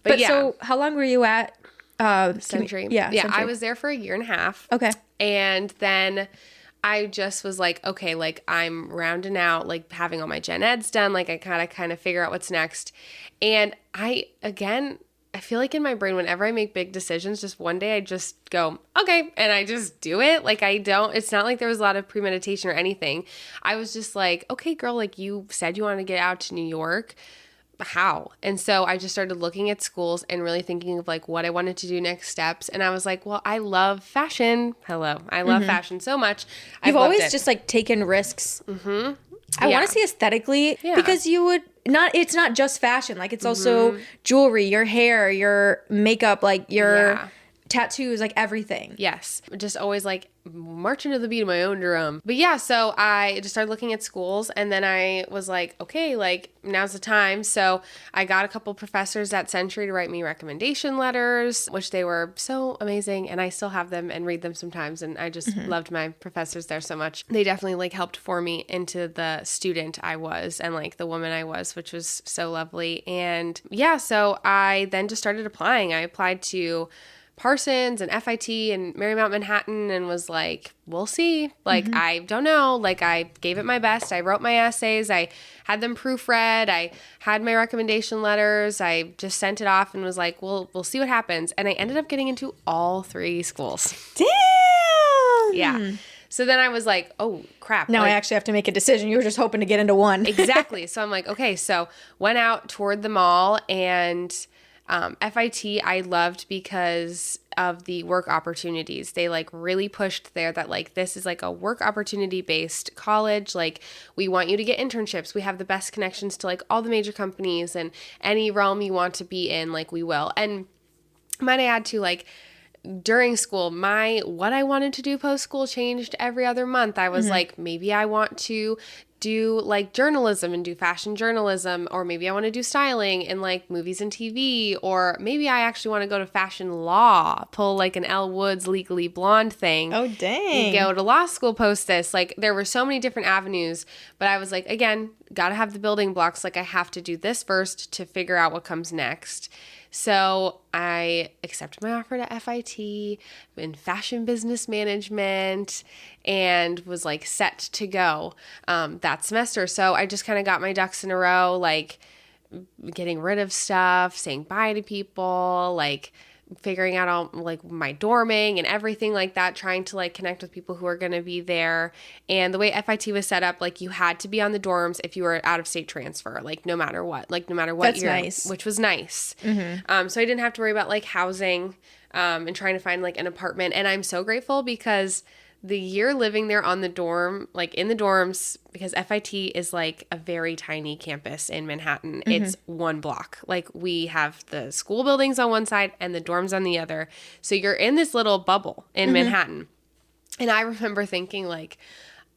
But so how long were you at Century? Century. I was there for 1.5 years. Okay. And then I just was like, okay, like I'm rounding out, like having all my gen eds done. Like I kind of figure out what's next. And I feel like in my brain, whenever I make big decisions, just one day I just go, okay. And I just do it. Like it's not like there was a lot of premeditation or anything. I was just like, okay, girl, like you said you wanted to get out to New York. How? And so I just started looking at schools and really thinking of like what I wanted to do next steps. And I was like, well, I love fashion. I love fashion so much. You've always just like taken risks. I want to say aesthetically because you would it's not just fashion. Like it's also jewelry, your hair, your makeup, like your tattoos, like everything. Yes. Just always like marching to the beat of my own drum. But yeah, so I just started looking at schools and then I was like, okay, like now's the time. So I got a couple professors at Century to write me recommendation letters, which they were so amazing. And I still have them and read them sometimes. And I just loved my professors there so much. They definitely like helped form me into the student I was and like the woman I was, which was so lovely. And yeah, so I then just started applying. I applied to Parsons and FIT and Marymount Manhattan and was like, we'll see. Like, I don't know. Like, I gave it my best. I wrote my essays. I had them proofread. I had my recommendation letters. I just sent it off and was like, we'll see what happens. And I ended up getting into all 3 schools. Damn. Yeah. So then I was like, oh, crap. Now I like, actually have to make a decision. You were just hoping to get into one. Exactly. So I'm like, okay, so went out, toured them all, and FIT I loved because of the work opportunities. They like really pushed there that like this is like a work opportunity based college. Like we want you to get internships. We have the best connections to like all the major companies and any realm you want to be in, like we will. And might I add to like during school, what I wanted to do post school changed every other month. I was like, maybe I want to do like journalism and do fashion journalism, or maybe I want to do styling in like movies and TV, or maybe I actually want to go to fashion law, pull like an Elle Woods Legally Blonde thing. Oh, dang. Go to law school post this. Like there were so many different avenues, but I was like, again, got to have the building blocks. Like I have to do this first to figure out what comes next. So I accepted my offer to FIT in fashion business management and was like set to go that semester. So I just kind of got my ducks in a row, like getting rid of stuff, saying bye to people, like figuring out all like my dorming and everything like that, trying to like connect with people who are going to be there. And the way FIT was set up, like you had to be on the dorms if you were out of state transfer, like no matter what That's year, nice. which was nice. So I didn't have to worry about like housing and trying to find like an apartment. And I'm so grateful because the year living there on the dorm, like in the dorms, because FIT is like a very tiny campus in Manhattan. It's one block. Like we have the school buildings on one side and the dorms on the other. So you're in this little bubble in Manhattan. And I remember thinking like,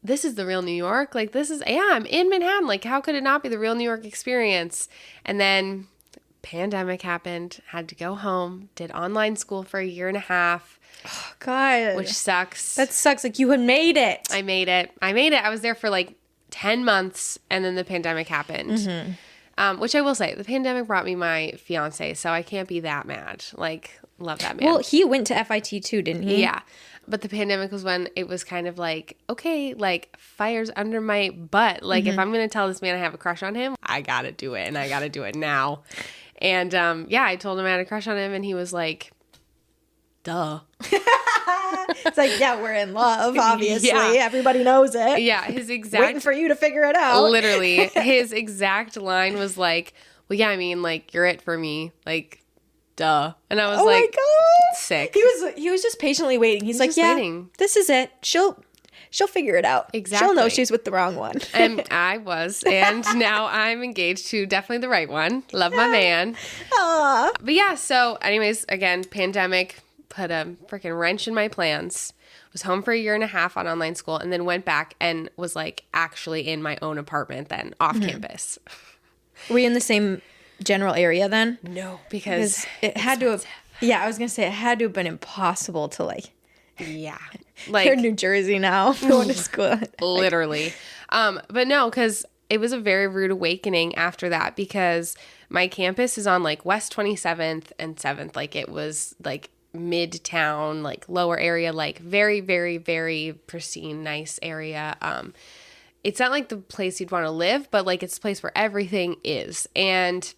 this is the real New York. Like I'm in Manhattan. Like how could it not be the real New York experience? And then pandemic happened, had to go home, did online school for 1.5 years. Oh, God. Which sucks. That sucks. Like you had made it. I made it. I was there for like 10 months and then the pandemic happened. Which I will say, the pandemic brought me my fiance, so I can't be that mad. Like, love that man. Well, he went to FIT too, didn't he? Yeah. But the pandemic was when it was kind of like, okay, like fire's under my butt. Like if I'm going to tell this man I have a crush on him, I got to do it and I got to do it now. And yeah, I told him I had a crush on him and he was like, duh. It's like, yeah, we're in love, obviously. Yeah. Everybody knows it. Yeah, his exact... Waiting for you to figure it out. Literally. His exact line was like, well, yeah, I mean, like, you're it for me. Like, duh. And I was like, my God. sick. He was just patiently waiting. He's like, just yeah, waiting. this is it. She'll figure it out. Exactly. She'll know she's with the wrong one. And I was. And now I'm engaged to definitely the right one. Love my man. Aw. But yeah, so anyways, again, pandemic put a freaking wrench in my plans. Was home for 1.5 years on online school and then went back and was like actually in my own apartment then off campus. Were you in the same general area then? No, because it had to have, yeah, I was going to say it had to have been impossible to like, yeah, you're in New Jersey now going to school. Literally. But no, because it was a very rude awakening after that because my campus is on like West 27th and 7th. Like it was like midtown, like lower area, like very, very, very pristine, nice area. It's not like the place you'd want to live, but like it's the place where everything is. And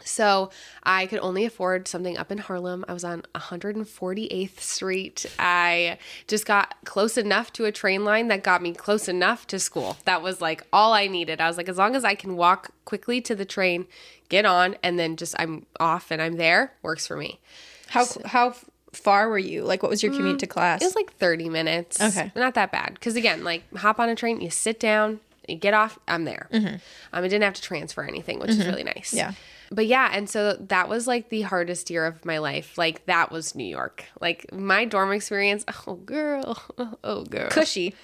so I could only afford something up in Harlem. I was on 148th Street. I just got close enough to a train line that got me close enough to school. That was like all I needed. I was like, as long as I can walk quickly to the train, get on, and then just I'm off and I'm there, works for me. How far were you? Like, what was your commute to class? It was like 30 minutes. Okay. Not that bad. Because again, like hop on a train, you sit down, you get off, I'm there. I didn't have to transfer anything, which is really nice. Yeah. But yeah, and so that was like the hardest year of my life. Like that was New York. Like my dorm experience, oh girl. Cushy.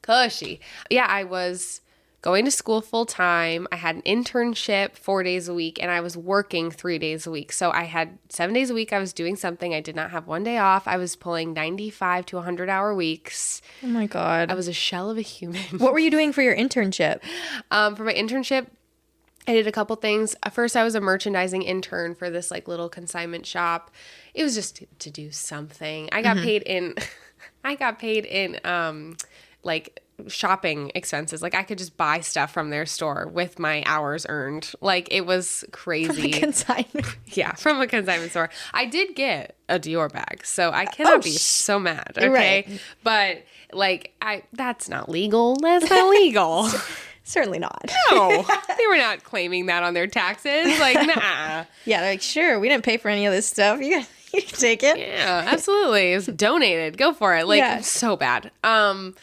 Cushy. Yeah, I was going to school full time. I had an internship 4 days a week and I was working 3 days a week. So I had 7 days a week. I was doing something. I did not have one day off. I was pulling 95 to 100-hour weeks. Oh my God. I was a shell of a human. What were you doing for your internship? For my internship, I did a couple things. At first, I was a merchandising intern for this like little consignment shop. It was just to do something. I got paid in, like shopping expenses. Like I could just buy stuff from their store with my hours earned. Like it was crazy. From consignment. Yeah, from a consignment store. I did get a Dior bag, so I cannot be so mad. Okay, right. But like that's not legal. That's not legal. Certainly not. No, they were not claiming that on their taxes. Like, nah. Yeah, they're like, sure, we didn't pay for any of this stuff. You can take it. Yeah, absolutely. It's donated. Go for it. Like, Yeah. so bad. And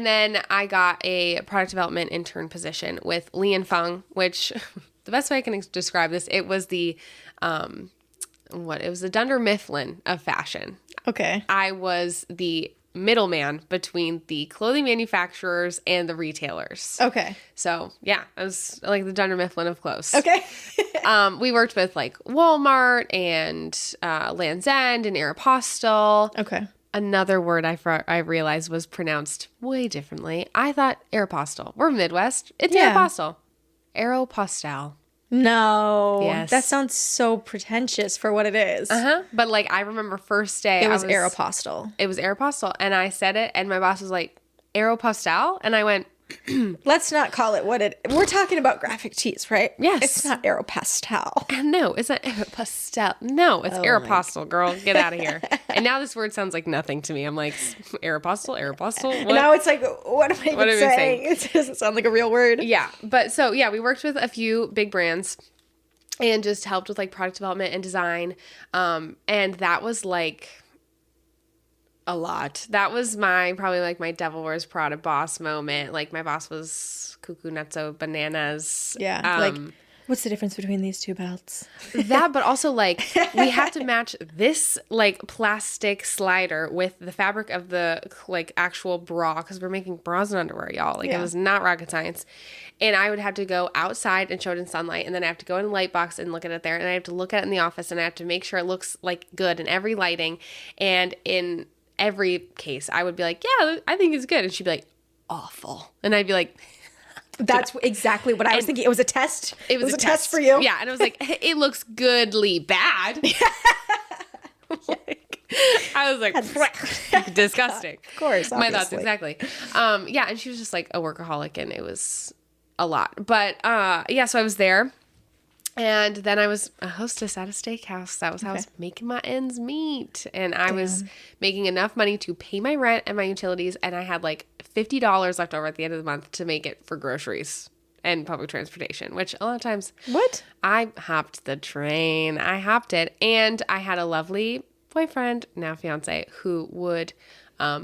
then I got a product development intern position with Li and Feng, which the best way I can describe this, it was the, it was the Dunder Mifflin of fashion. Okay. I was the middleman between the clothing manufacturers and the retailers. Okay. So yeah, I was like the Dunder Mifflin of clothes. Okay. We worked with like Walmart and Land's End and Aeropostale. Okay. Another word I realized was pronounced way differently. I thought Aeropostale. We're Midwest. It's Yeah. Aeropostale. Aeropostale. No. Yes. That sounds so pretentious for what it is. Uh-huh. But like I remember first day It was Aeropostale. It was Aeropostale. And I said it and my boss was like, Aeropostale? And I went, Let's not call it what it... We're talking about graphic tees, right? Yes. It's not Aeropostale. no, it's not Aeropostale. No, it's Aeropostale, girl. Get out of here. And now this word sounds like nothing to me. I'm like, Aeropostale? What? And now it's like, what am I even saying? It doesn't sound like a real word. Yeah. But so, yeah, we worked with a few big brands and just helped with like product development and design. And that was like a lot. That was probably like my Devil Wears Prada boss moment. Like my boss was cuckoo nutso bananas. Yeah. Like, what's the difference between these two belts? That, but also like we have to match this like plastic slider with the fabric of the like actual bra because we're making bras and underwear, y'all. Like it was not rocket science. And I would have to go outside and show it in sunlight, and then I have to go in the light box and look at it there, and I have to look at it in the office, and I have to make sure it looks like good in every lighting. And in every case, I would be like, yeah, I think it's good. And she'd be like, awful. And I'd be like, That's exactly what I was thinking. It was a test. it was a test for you. Yeah. And I was like, it looks goodly bad. I was like, disgusting. Of course. My thoughts, obviously. exactly. Yeah. And she was just like a workaholic, and it was a lot. But yeah, so I was there. And then I was a hostess at a steakhouse. That was how I was making my ends meet. And I was making enough money to pay my rent and my utilities. And I had like $50 left over at the end of the month to make it for groceries and public transportation, which a lot of times I hopped the train. I hopped it. And I had a lovely boyfriend, now fiance, who would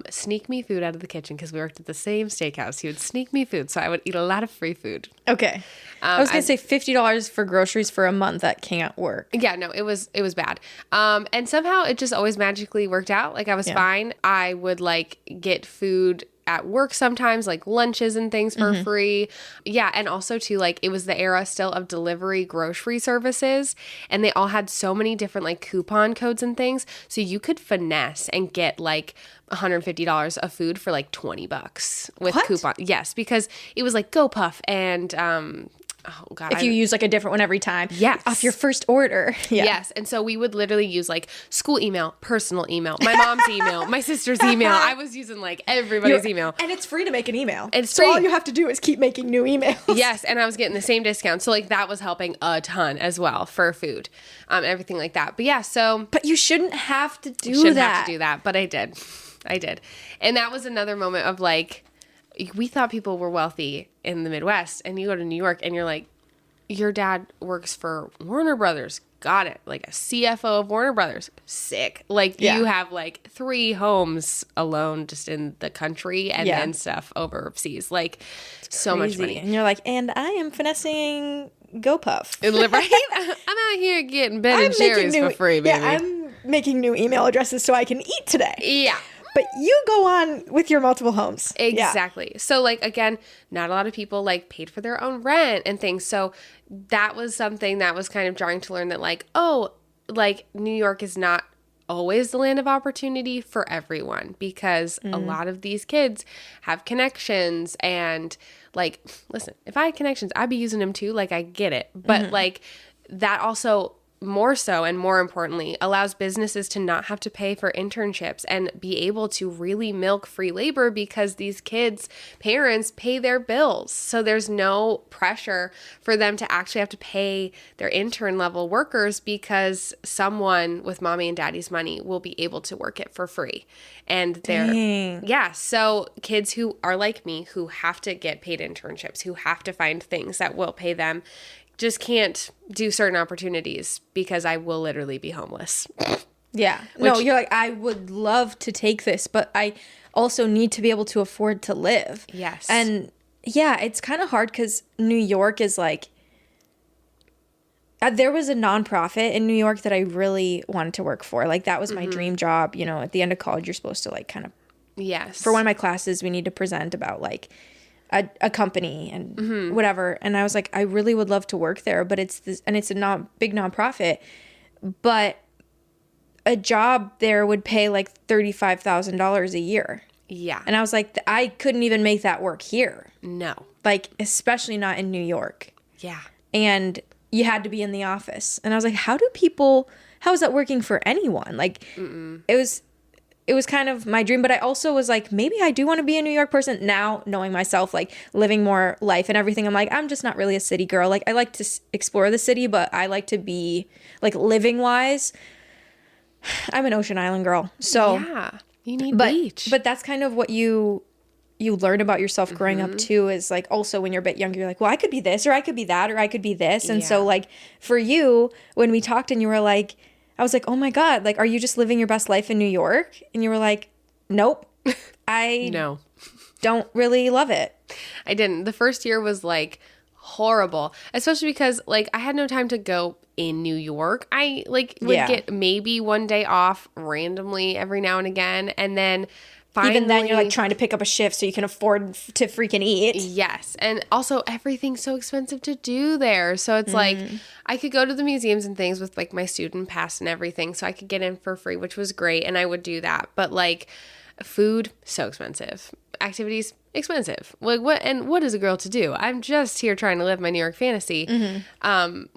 sneak me food out of the kitchen because we worked at the same steakhouse. He would sneak me food, so I would eat a lot of free food. Okay. I was going to say $50 for groceries for a month. That can't work. Yeah, no, it was bad. And somehow it just always magically worked out. Like I was fine. I would like get food at work sometimes, like lunches and things for free. Yeah, and also too, like it was the era still of delivery grocery services, and they all had so many different like coupon codes and things, so you could finesse and get like $150 of food for like $20 with coupon. Yes, because it was like GoPuff and oh God. If you use like a different one every time. Yes. Off your first order. Yeah. Yes. And so we would literally use like school email, personal email, my mom's email, my sister's email. I was using like everybody's email. And it's free to make an email. It's so free. all you have to do is keep making new emails. Yes. And I was getting the same discount. So like that was helping a ton as well for food, everything like that. But yeah, so. But you shouldn't have to do Shouldn't that. have to do that. But I did. And that was another moment of like, we thought people were wealthy in the Midwest, and you go to New York and you're like, your dad works for Warner Brothers. Got it. Like a CFO of Warner Brothers. Sick. Like you have like 3 homes alone just in the country and then stuff overseas. Like so much money. And you're like, and I am finessing GoPuff. Right? I'm out here getting Ben and Jerry's for free, baby. Yeah, I'm making new email addresses so I can eat today. Yeah. But you go on with your multiple homes. Exactly. Yeah. So like, again, not a lot of people like paid for their own rent and things. So that was something that was kind of jarring to learn that like, oh, like New York is not always the land of opportunity for everyone, because a lot of these kids have connections, and like, listen, if I had connections, I'd be using them too. Like, I get it. But like, that also more so and more importantly allows businesses to not have to pay for internships and be able to really milk free labor, because these kids' parents pay their bills. So there's no pressure for them to actually have to pay their intern level workers, because someone with mommy and daddy's money will be able to work it for free. And yeah, so kids who are like me, who have to get paid internships, who have to find things that will pay them, just can't do certain opportunities because I will literally be homeless. Yeah. No, you're like, I would love to take this, but I also need to be able to afford to live. Yes. And yeah, it's kind of hard because New York is like, there was a nonprofit in New York that I really wanted to work for. Like, that was my dream job. You know, at the end of college, you're supposed to like kind of, yes. For one of my classes, we need to present about like a company and whatever. And I was like, I really would love to work there, but it's this, and it's a big nonprofit, but a job there would pay like $35,000 a year. Yeah. And I was like, I couldn't even make that work here. No. Like, especially not in New York. Yeah. And you had to be in the office. And I was like, how is that working for anyone? Like, it was kind of my dream, but I also was like, maybe I do want to be a New York person now, knowing myself, like living more life and everything. I'm like, I'm just not really a city girl. Like, I like to explore the city, but I like to be like living wise. I'm an Ocean Island girl. So yeah, you need beach. But that's kind of what you learn about yourself growing up too, is like, also when you're a bit younger, you're like, well, I could be this, or I could be that, or I could be this. And so like for you, when we talked and you were like, I was like, oh my God, like, are you just living your best life in New York? And you were like, nope, I don't really love it. I didn't. The first year was like horrible, especially because like I had no time to go in New York. I like would get maybe one day off randomly every now and again. And then finally, even then you're like trying to pick up a shift so you can afford to freaking eat. Yes. And also everything's so expensive to do there. So it's like I could go to the museums and things with like my student pass and everything. So I could get in for free, which was great. And I would do that. But like food, so expensive. Activities, expensive. Like what is a girl to do? I'm just here trying to live my New York fantasy.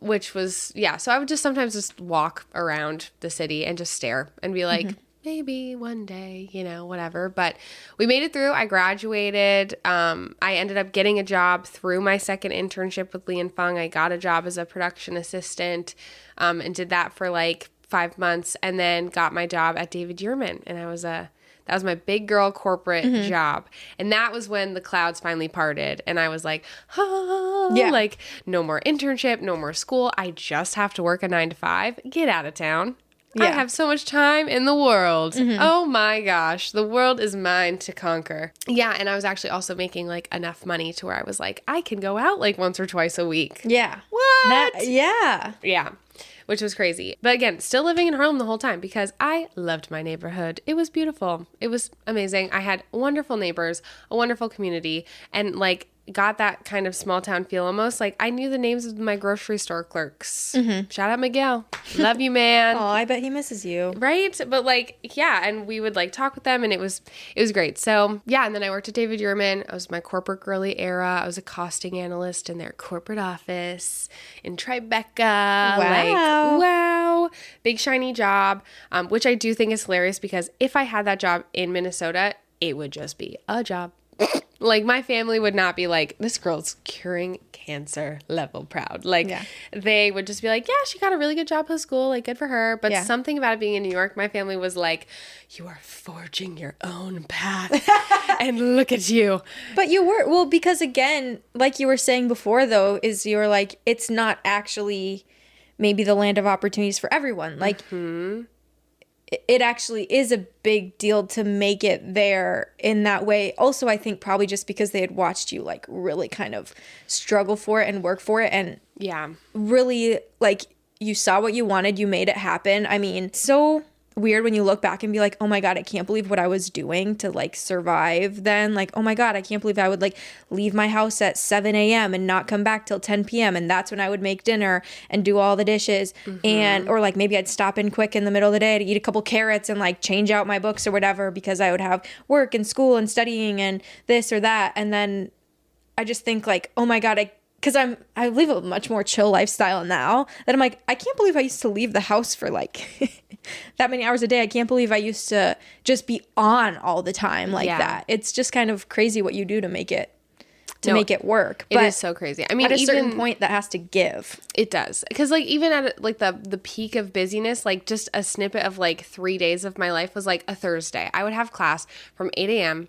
Which was, so I would just sometimes just walk around the city and just stare and be like, maybe one day, you know, whatever. But we made it through. I graduated. I ended up getting a job through my second internship with Li and Fung. I got a job as a production assistant and did that for like 5 months, and then got my job at David Yurman. And that was my big girl corporate job. And that was when the clouds finally parted. And I was like, like no more internship, no more school. I just have to work a 9 to 5. Get out of town. I have so much time in the world. Oh my gosh. The world is mine to conquer. Yeah. And I was actually also making like enough money to where I was like, I can go out like once or twice a week. Yeah. What? Yeah. Which was crazy. But again, still living in Harlem the whole time because I loved my neighborhood. It was beautiful. It was amazing. I had wonderful neighbors, a wonderful community, and like got that kind of small town feel almost. Like I knew the names of my grocery store clerks. Shout out Miguel. Love you, man. Oh, I bet he misses you. Right? But like, yeah, and we would like talk with them, and it was great. So yeah, and then I worked at David Yurman. I was my corporate girly era. I was a costing analyst in their corporate office in Tribeca. Wow. Big shiny job, which I do think is hilarious because if I had that job in Minnesota, it would just be a job. Like my family would not be like, this girl's curing cancer level proud. Like they would just be like, yeah, she got a really good job post school. Like good for her. But something about it being in New York, my family was like, you are forging your own path and look at you. But you were, well, because again, like you were saying before though, is you were like, it's not actually maybe the land of opportunities for everyone. Like it actually is a big deal to make it there in that way. Also, I think probably just because they had watched you like really kind of struggle for it and work for it, and really like you saw what you wanted, you made it happen. I mean, so weird when you look back and be like, oh my God, I can't believe what I was doing to like survive then. Like, oh my God, I can't believe I would like leave my house at 7 a.m. and not come back till 10 p.m. And that's when I would make dinner and do all the dishes. And, or like maybe I'd stop in quick in the middle of the day to eat a couple carrots and like change out my books or whatever because I would have work and school and studying and this or that. And then I just think like, oh my God, because I live a much more chill lifestyle now that I'm like, I can't believe I used to leave the house for like that many hours a day. I can't believe I used to just be on all the time like that. It's just kind of crazy what you do to make it work. It is so crazy. I mean, at a certain point that has to give. It does. Because like even at like the peak of busyness, like just a snippet of like 3 days of my life was like a Thursday. I would have class from 8 a.m.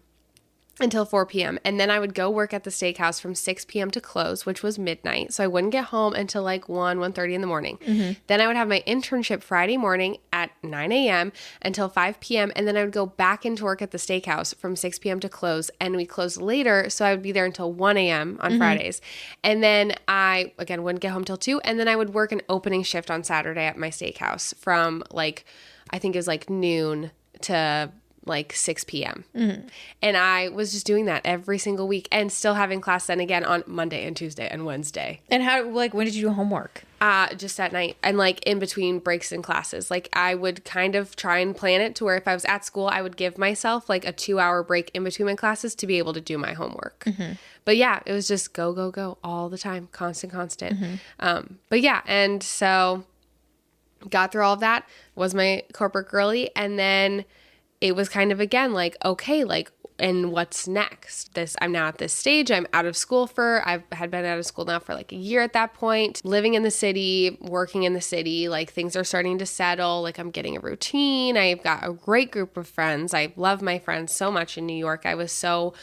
until 4 p.m. And then I would go work at the steakhouse from 6 p.m. to close, which was midnight. So I wouldn't get home until like 1:30 in the morning. Then I would have my internship Friday morning at 9 a.m. until 5 p.m. And then I would go back into work at the steakhouse from 6 p.m. to close. And we closed later. So I would be there until 1 a.m. on Fridays. And then I, again, wouldn't get home till 2. And then I would work an opening shift on Saturday at my steakhouse from like, I think it was like noon to like 6 p.m. And I was just doing that every single week and still having class then again on Monday and Tuesday and Wednesday. And how, like, when did you do homework? Just at night and like in between breaks and classes. Like I would kind of try and plan it to where if I was at school, I would give myself like a 2-hour break in between my classes to be able to do my homework. But yeah, it was just go, go, go all the time. Constant. But yeah. And so got through all of that, was my corporate girly. And then it was kind of again like, okay, like, and what's next? I'm now at this stage. I'm out of school I had been out of school now for like a year at that point, living in the city, working in the city, like things are starting to settle. Like I'm getting a routine. I've got a great group of friends. I love my friends so much in New York. I was so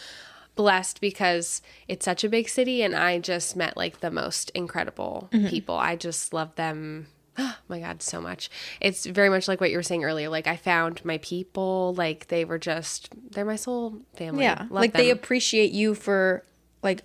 blessed because it's such a big city and I just met like the most incredible people. I just love them. Oh my God, so much. It's very much like what you were saying earlier. Like I found my people, like they're my soul family. Yeah. Love like them. they appreciate you for like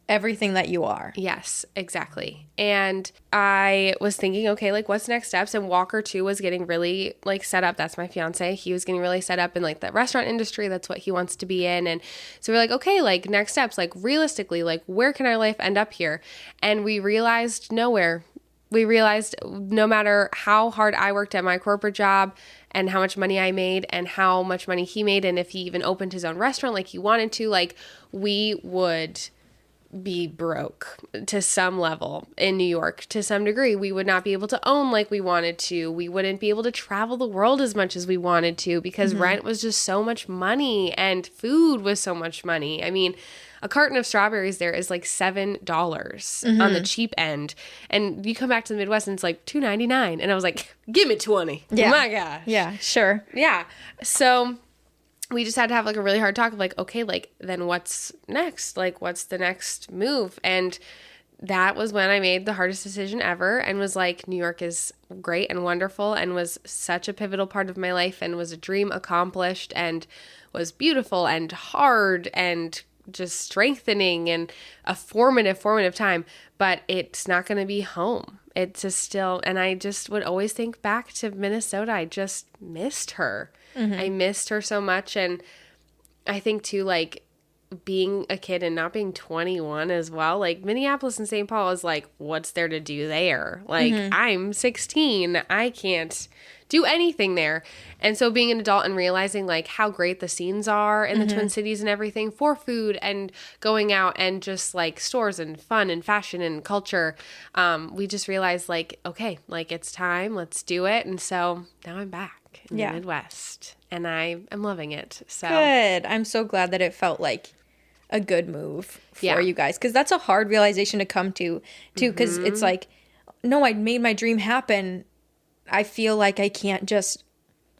everything that you are. Yes, exactly. And I was thinking, okay, like what's next steps? And Walker too was getting really like set up. That's my fiance. He was getting really set up in like the restaurant industry. That's what he wants to be in. And so we're like, okay, like next steps, like realistically, like where can our life end up here? And we realized nowhere. We realized no matter how hard I worked at my corporate job and how much money I made and how much money he made, and if he even opened his own restaurant like he wanted to, like we would be broke to some level in New York to some degree. We would not be able to own like we wanted to. We wouldn't be able to travel the world as much as we wanted to because rent was just so much money and food was so much money. I mean, a carton of strawberries there is like $7 on the cheap end. And you come back to the Midwest and it's like $2.99. And I was like, give me 20. Yeah. Oh my gosh. Yeah, sure. Yeah. So we just had to have like a really hard talk of like, okay, like then what's next? Like what's the next move? And that was when I made the hardest decision ever and was like, New York is great and wonderful and was such a pivotal part of my life and was a dream accomplished and was beautiful and hard and just strengthening and a formative time, but it's not going to be home. It's just still, and I just would always think back to Minnesota. I just missed her. I missed her so much. And I think too, like being a kid and not being 21 as well, like Minneapolis and St. Paul is like, what's there to do there? Like I'm 16. I can't do anything there. And so being an adult and realizing like how great the scenes are in the Twin Cities and everything for food and going out and just like stores and fun and fashion and culture, we just realized like, okay, like it's time, let's do it. And so now I'm back in the Midwest and I am loving it. So good. I'm so glad that it felt like a good move for you guys, because that's a hard realization to come to too, because it's like, no, I made my dream happen. I feel like I can't just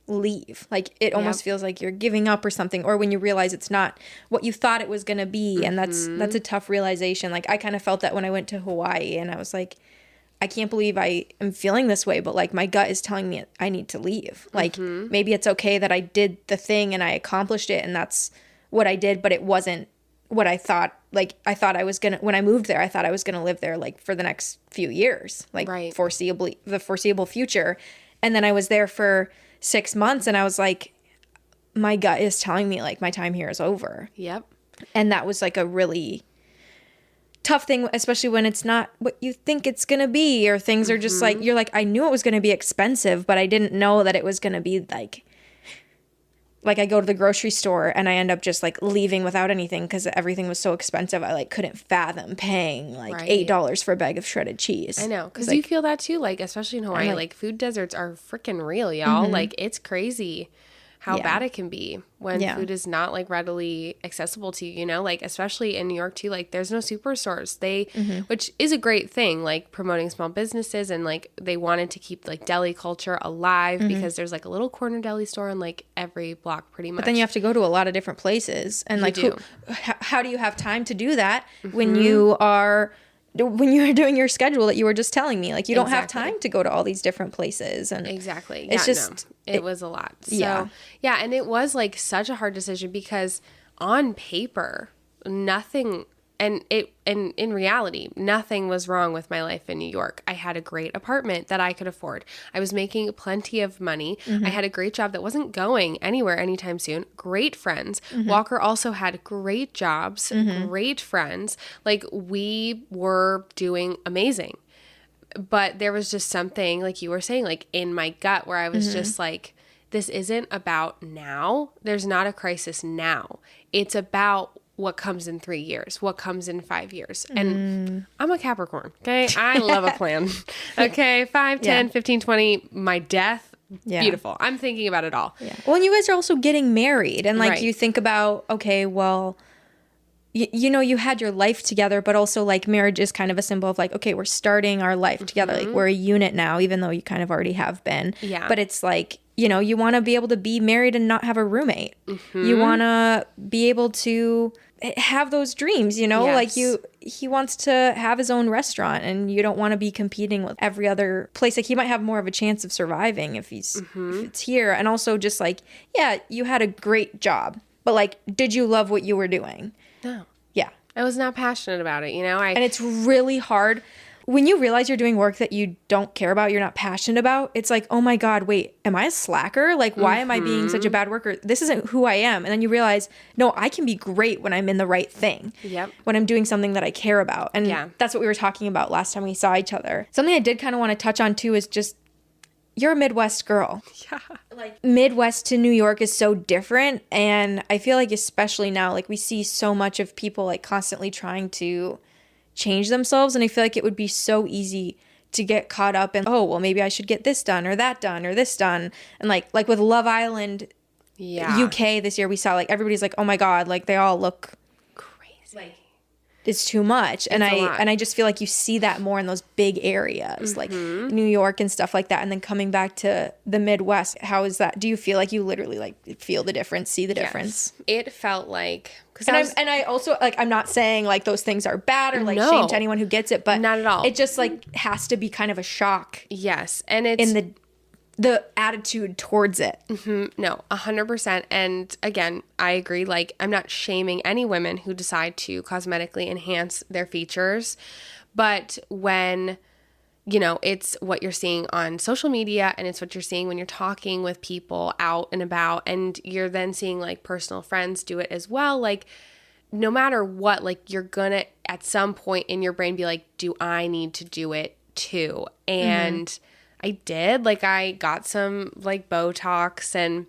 leave. Like it almost feels like you're giving up or something, or when you realize it's not what you thought it was going to be. And that's a tough realization. Like I kind of felt that when I went to Hawaii and I was like, I can't believe I am feeling this way, but like my gut is telling me I need to leave. Like maybe it's okay that I did the thing and I accomplished it and that's what I did, but it wasn't what I thought. Like I thought I was going to, when I moved there, I thought I was going to live there like for the next few years, like the foreseeable future. And then I was there for 6 months, and I was like, my gut is telling me like my time here is over. Yep. And that was like a really tough thing, especially when it's not what you think it's gonna be, or things are just like, you're like, I knew it was gonna be expensive, but I didn't know that it was gonna be like I go to the grocery store and I end up just like leaving without anything because everything was so expensive. I like couldn't fathom paying like $8 for a bag of shredded cheese. I know, because like, you feel that too, like especially in Hawaii, like food deserts are freaking real, y'all. Like it's crazy how bad it can be when food is not like readily accessible to you, you know, like especially in New York too, like there's no superstores. Which is a great thing, like promoting small businesses, and like they wanted to keep like deli culture alive because there's like a little corner deli store in like every block pretty much. But then you have to go to a lot of different places, and like how do you have time to do that when you're doing your schedule that you were just telling me? Like you don't have time to go to all these different places. And it's just it was a lot. So yeah, and it was like such a hard decision because on paper nothing, and in reality nothing was wrong with my life in New York. I had a great apartment that I could afford. I was making plenty of money. I had a great job that wasn't going anywhere anytime soon. Great friends. Walker also had great jobs, great friends. Like we were doing amazing. But there was just something, like you were saying, like in my gut where I was just like, this isn't about now. There's not a crisis now. It's about what comes in 3 years, what comes in 5 years. And I'm a Capricorn, okay? I love a plan. Okay, 5, 10, 15, 20, my death, beautiful. I'm thinking about it all. Yeah. Well, and you guys are also getting married, and like you think about, okay, well, you know, you had your life together, but also like marriage is kind of a symbol of like, okay, we're starting our life together. Like we're a unit now, even though you kind of already have been. Yeah. But it's like, you know, you want to be able to be married and not have a roommate. You want to be able to have those dreams, you know, like he wants to have his own restaurant, and you don't want to be competing with every other place. Like he might have more of a chance of surviving if if it's here. And also just like, yeah, you had a great job, but like, did you love what you were doing? No. Yeah. I was not passionate about it, you know? And it's really hard when you realize you're doing work that you don't care about, you're not passionate about. It's like, oh my God, wait, am I a slacker? Like, why am I being such a bad worker? This isn't who I am. And then you realize, no, I can be great when I'm in the right thing. Yep. When I'm doing something that I care about. And that's what we were talking about last time we saw each other. Something I did kind of want to touch on too is just, you're a Midwest girl. Yeah. Like Midwest to New York is so different. And I feel like especially now, like we see so much of people like constantly trying to change themselves. And I feel like it would be so easy to get caught up in, oh, well, maybe I should get this done or that done or this done. And like with Love Island UK this year, we saw like everybody's like, oh my God, like they all look crazy. Like, it's too much. And I just feel like you see that more in those big areas like New York and stuff like that. And then coming back to the Midwest, how is that? Do you feel like you literally like feel the difference, see the difference? It felt like, I also like, I'm not saying like those things are bad or like shame to anyone who gets it, but not at all. It just like has to be kind of a shock. Yes. And it's in the attitude towards it. No, 100%. And again, I agree. Like, I'm not shaming any women who decide to cosmetically enhance their features. But when, you know, it's what you're seeing on social media and it's what you're seeing when you're talking with people out and about, and you're then seeing like personal friends do it as well. Like, no matter what, like you're gonna at some point in your brain be like, do I need to do it too? And I did. Like, I got some like Botox and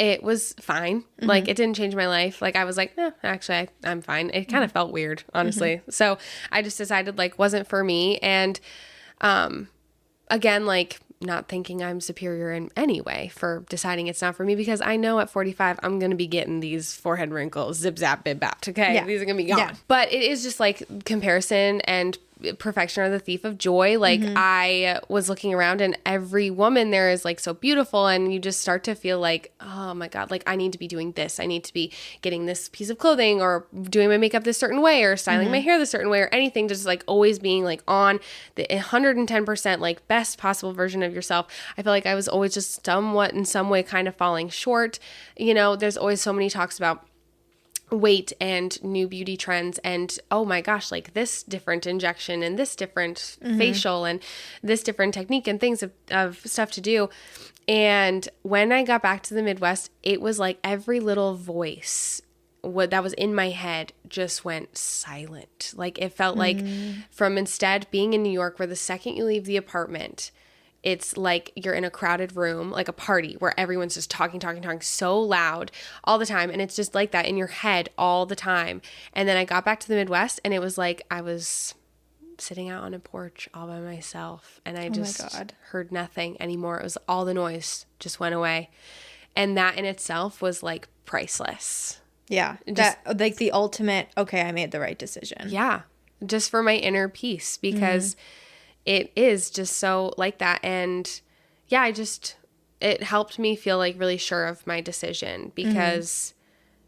it was fine. Like, it didn't change my life. Like, I was like, no, actually, I'm fine. It kind of felt weird, honestly. So I just decided like wasn't for me. And again, like not thinking I'm superior in any way for deciding it's not for me, because I know at 45 I'm going to be getting these forehead wrinkles, zip zap bib bap. Okay. These are going to be gone. Yeah. But it is just like comparison and perfection are the thief of joy. Like I was looking around and every woman there is like so beautiful, and you just start to feel like, oh my God, like I need to be doing this. I need to be getting this piece of clothing or doing my makeup this certain way or styling my hair this certain way or anything, just like always being like on the 110% like best possible version of yourself. I feel like I was always just somewhat in some way kind of falling short. You know, there's always so many talks about weight and new beauty trends and oh my gosh, like this different injection and this different facial and this different technique and things of stuff to do. And when I got back to the Midwest, it was like every little voice that was in my head just went silent. Like it felt like from instead being in New York, where the second you leave the apartment, it's like you're in a crowded room, like a party where everyone's just talking so loud all the time. And it's just like that in your head all the time. And then I got back to the Midwest and it was like I was sitting out on a porch all by myself and I just heard nothing anymore. It was all the noise just went away. And that in itself was like priceless. Yeah. That like the ultimate, okay, I made the right decision. Yeah. Just for my inner peace because it is just so like that. And yeah, it helped me feel like really sure of my decision because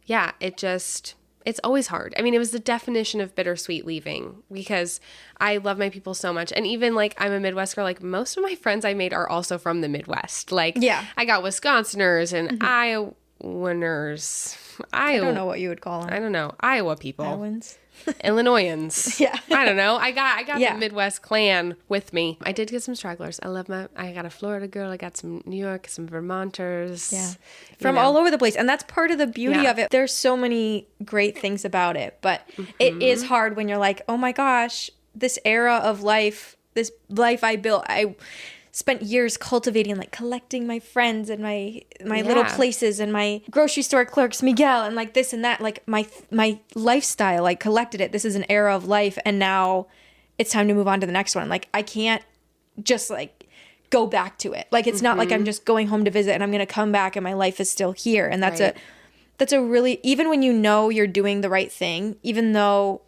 yeah, it's always hard. I mean, it was the definition of bittersweet leaving because I love my people so much. And even like I'm a Midwest girl, like most of my friends I made are also from the Midwest. Like I got Wisconsiners and Iowans. I don't know what you would call them. I don't know. Iowa people. Iowans. Illinoisans. Yeah. I don't know. I got the Midwest clan with me. I did get some stragglers. I got a Florida girl. I got some New York, some Vermonters. Yeah. From all over the place. And that's part of the beauty of it. There's so many great things about it, but it is hard when you're like, oh my gosh, this era of life, this life I built, I spent years cultivating, like collecting my friends and my little places and my grocery store clerks, Miguel, and like this and that, like my lifestyle, like collected it. This is an era of life. And now it's time to move on to the next one. Like I can't just like go back to it. Like it's not like I'm just going home to visit and I'm going to come back and my life is still here. And that's a really, even when you know you're doing the right thing, even though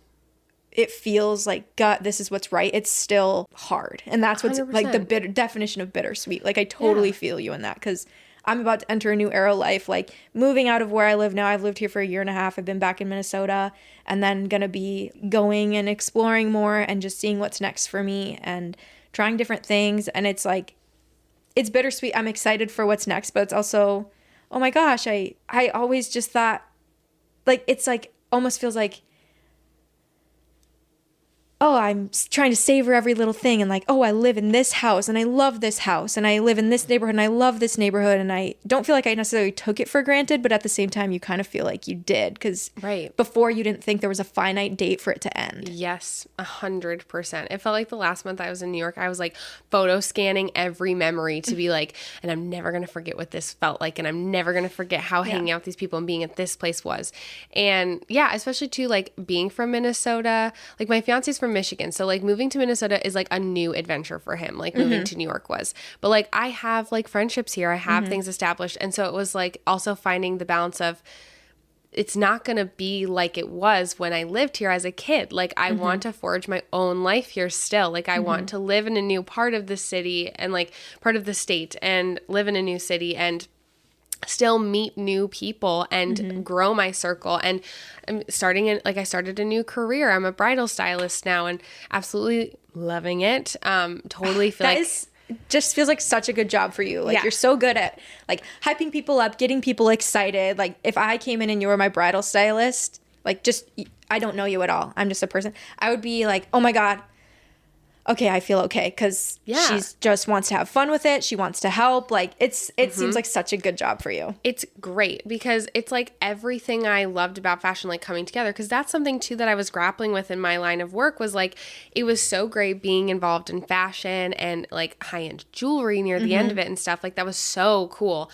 it feels like, God, this is what's right, it's still hard. And that's what's 100%. Like the definition of bittersweet. Like I totally feel you in that because I'm about to enter a new era of life, like moving out of where I live now. I've lived here for 1.5 years. I've been back in Minnesota and then going to be going and exploring more and just seeing what's next for me and trying different things. And it's like, it's bittersweet. I'm excited for what's next, but it's also, oh my gosh, I always just thought like, it's like, almost feels like, oh, I'm trying to savor every little thing and like, oh, I live in this house and I love this house and I live in this neighborhood and I love this neighborhood and I don't feel like I necessarily took it for granted, but at the same time, you kind of feel like you did because before you didn't think there was a finite date for it to end. Yes, 100%. It felt like the last month I was in New York, I was like photo scanning every memory to be like, and I'm never going to forget what this felt like and I'm never going to forget how hanging out with these people and being at this place was. And yeah, especially too, like being from Minnesota, like my fiance's from Michigan. So like moving to Minnesota is like a new adventure for him, like moving to New York was. But like I have like friendships here. I have things established. And so it was like also finding the balance of it's not going to be like it was when I lived here as a kid. Like I want to forge my own life here still. Like I want to live in a new part of the city and like part of the state and live in a new city and still meet new people and grow my circle. And I'm I started a new career. I'm a bridal stylist now and absolutely loving it. Totally feel just feels like such a good job for you. Like you're so good at like hyping people up, getting people excited. Like if I came in and you were my bridal stylist, like just, I don't know you at all. I'm just a person. I would be like, oh my God, okay, I feel okay because she just wants to have fun with it. She wants to help. Like it seems like such a good job for you. It's great because it's like everything I loved about fashion, like coming together. Because that's something too that I was grappling with in my line of work was like, it was so great being involved in fashion and like high-end jewelry near the end of it and stuff. Like that was so cool.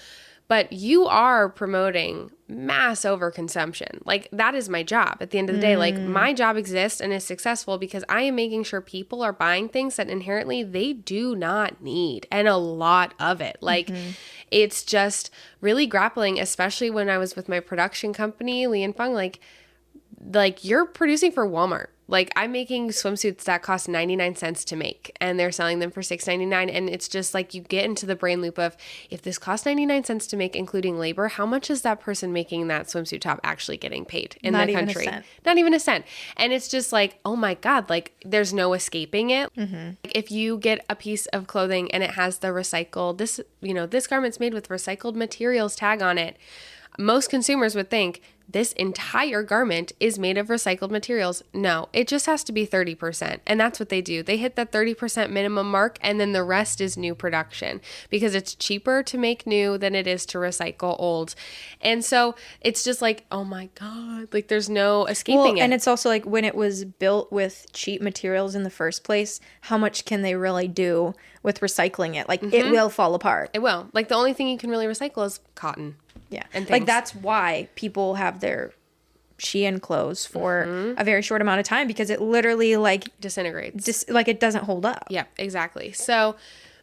But you are promoting mass overconsumption. Like that is my job at the end of the day. Like my job exists and is successful because I am making sure people are buying things that inherently they do not need and a lot of it. Like it's just really grappling, especially when I was with my production company, Li and Feng, like you're producing for Walmart. Like I'm making swimsuits that cost 99 cents to make and they're selling them for $6.99. And it's just like you get into the brain loop of if this costs 99 cents to make, including labor, how much is that person making that swimsuit top actually getting paid in the country? Not even a cent. And it's just like, oh my God, like there's no escaping it. If you get a piece of clothing and it has the recycled, this garment's made with recycled materials tag on it, most consumers would think this entire garment is made of recycled materials. No, it just has to be 30%. And that's what they do. They hit that 30% minimum mark, and then the rest is new production because it's cheaper to make new than it is to recycle old. And so it's just like, oh my God, like there's no escaping it. And it's also like when it was built with cheap materials in the first place, how much can they really do with recycling it? Like it will fall apart. It will. Like the only thing you can really recycle is cotton. Yeah. And like that's why people have their Shein clothes for a very short amount of time, because it literally like disintegrates. Like it doesn't hold up. Yeah, exactly. So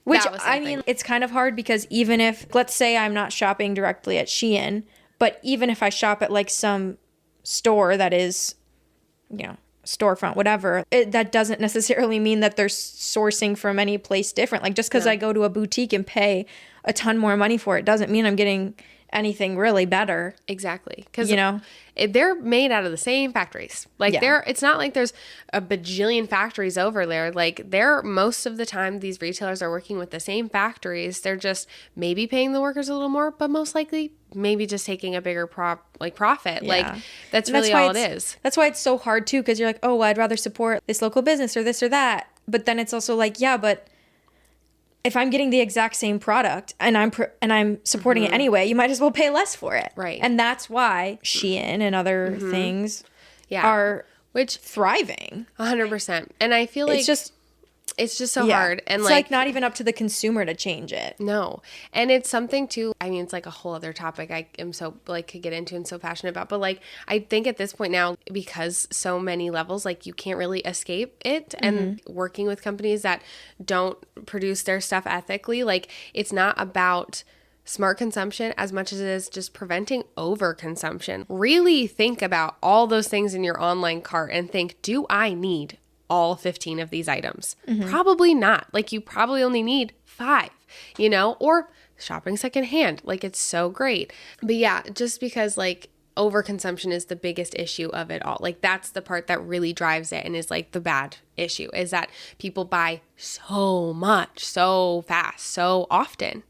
which I mean, it's kind of hard because even if, let's say I'm not shopping directly at Shein, but even if I shop at like some store that is, you know, storefront, whatever, that doesn't necessarily mean that they're sourcing from any place different. Like just because I go to a boutique and pay a ton more money for it doesn't mean I'm getting anything really better. Exactly. Because, you know, they're made out of the same factories. Like it's not like there's a bajillion factories over there. Like most of the time these retailers are working with the same factories. They're just maybe paying the workers a little more, but most likely maybe just taking a bigger profit. Like that's really all it is. That's why it's so hard too, because you're like, oh, well, I'd rather support this local business or this or that. But then it's also like, yeah, but if I'm getting the exact same product and I'm supporting it anyway, you might as well pay less for it. Right. And that's why Shein and other things are thriving. 100%. And I feel like it's just so hard. And it's like not even up to the consumer to change it. No. And it's something too, I mean, it's like a whole other topic I am so like could get into and so passionate about. But like, I think at this point now, because so many levels, like you can't really escape it. And working with companies that don't produce their stuff ethically, like it's not about smart consumption as much as it is just preventing overconsumption. Really think about all those things in your online cart and think, do I need all 15 of these items? Probably not. Like you probably only need 5, you know, or shopping secondhand. Like it's so great. But yeah, just because like overconsumption is the biggest issue of it all. Like that's the part that really drives it and is like the bad issue, is that people buy so much, so fast, so often.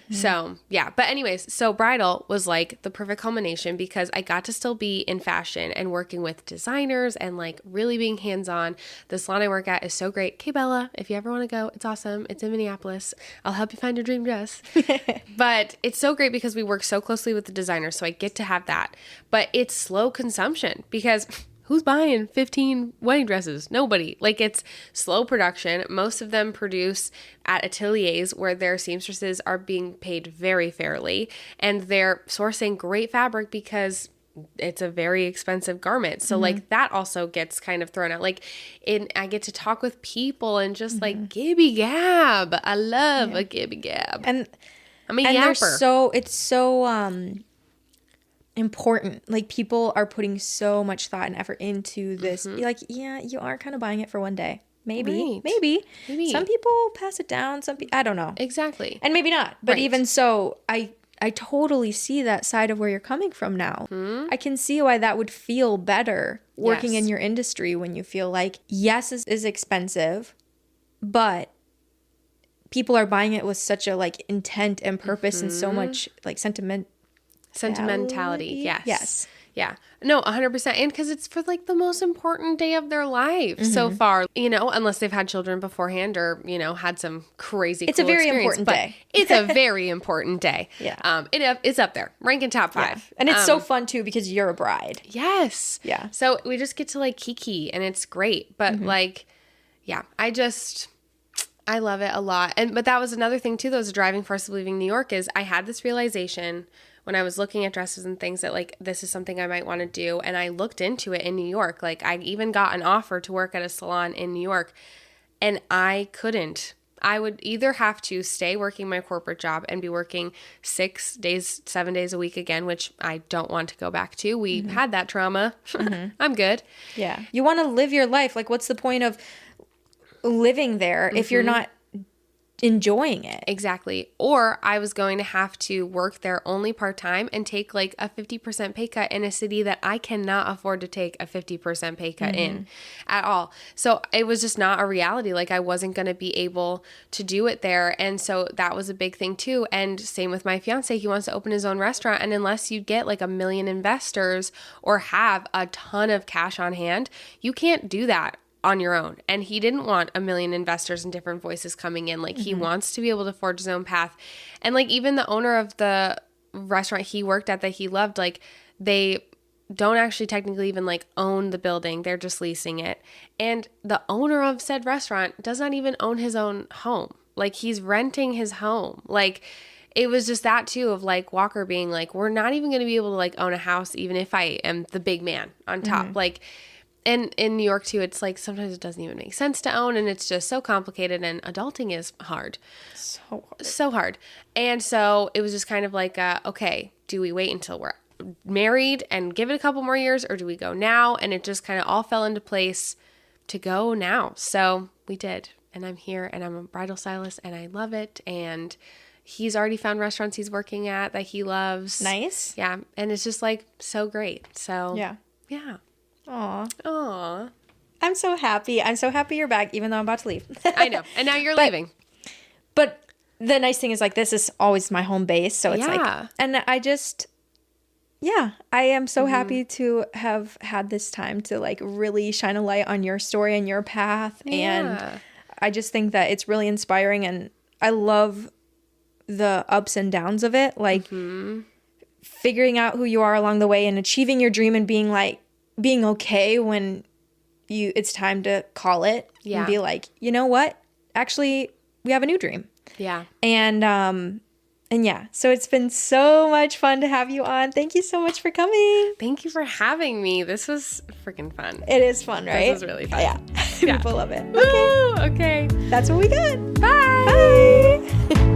So yeah, but anyways, so bridal was like the perfect culmination because I got to still be in fashion and working with designers and like really being hands-on. The salon I work at is so great. Okay, Bella, if you ever want to go, it's awesome. It's in Minneapolis. I'll help you find your dream dress. But it's so great because we work so closely with the designers, so I get to have that. But it's slow consumption because who's buying 15 wedding dresses? Nobody. Like it's slow production. Most of them produce at ateliers where their seamstresses are being paid very fairly, and they're sourcing great fabric because it's a very expensive garment. So like that also gets kind of thrown out. Like I get to talk with people and just like gibby gab. I love a gibby gab. And I'm a yapper. It's so important. Like people are putting so much thought and effort into this. You're like, yeah, you are kind of buying it for one day. Maybe. Some people pass it down. Some people, I don't know. Exactly. And maybe not. But even so, I totally see that side of where you're coming from now. I can see why that would feel better working in your industry when you feel like, yes, it is expensive, but people are buying it with such a like intent and purpose and so much like sentimentality. Yes. Yeah. No, 100%. And because it's for like the most important day of their life so far, you know, unless they've had children beforehand or, you know, had some crazy It's a very important day. It's a very important day. Yeah. It's up there, ranking top 5. Yeah. And it's so fun too because you're a bride. Yes. Yeah. So we just get to like kiki and it's great. But like, yeah, I love it a lot. But that was another thing too that was a driving force of leaving New York is I had this realization when I was looking at dresses and things that like, this is something I might want to do. And I looked into it in New York. Like I even got an offer to work at a salon in New York and I couldn't. I would either have to stay working my corporate job and be working 6 days, 7 days a week again, which I don't want to go back to. We had that trauma. I'm good. Yeah. You want to live your life. Like what's the point of living there if you're not enjoying it. Exactly. Or I was going to have to work there only part-time and take like a 50% pay cut in a city that I cannot afford to take a 50% pay cut in at all. So it was just not a reality. Like I wasn't going to be able to do it there. And so that was a big thing too. And same with my fiance. He wants to open his own restaurant. And unless you get like 1 million investors or have a ton of cash on hand, you can't do that on your own. And he didn't want 1 million investors and different voices coming in. Like he wants to be able to forge his own path. And like even the owner of the restaurant he worked at that he loved, like they don't actually technically even like own the building. They're just leasing it. And the owner of said restaurant does not even own his own home. Like he's renting his home. Like it was just that too of like Walker being like, we're not even going to be able to like own a house even if I am the big man on top. Like, and in New York too, it's like sometimes it doesn't even make sense to own and it's just so complicated and adulting is hard. So hard. And so it was just kind of like, okay, do we wait until we're married and give it a couple more years or do we go now? And it just kind of all fell into place to go now. So we did. And I'm here and I'm a bridal stylist and I love it. And he's already found restaurants he's working at that he loves. Nice. Yeah. And it's just like so great. So Yeah. Aw. I'm so happy. I'm so happy you're back, even though I'm about to leave. I know. And now you're leaving. But the nice thing is like this is always my home base. So it's like, and I just, I am so happy to have had this time to like really shine a light on your story and your path. Yeah. And I just think that it's really inspiring and I love the ups and downs of it. Like figuring out who you are along the way and achieving your dream and being okay when it's time to call it and be like, you know what? Actually, we have a new dream. Yeah. And yeah, so it's been so much fun to have you on. Thank you so much for coming. Thank you for having me. This was freaking fun. It is fun, right? This was really fun. Yeah. People love it. Woo! Okay. That's what we got. Bye. Bye.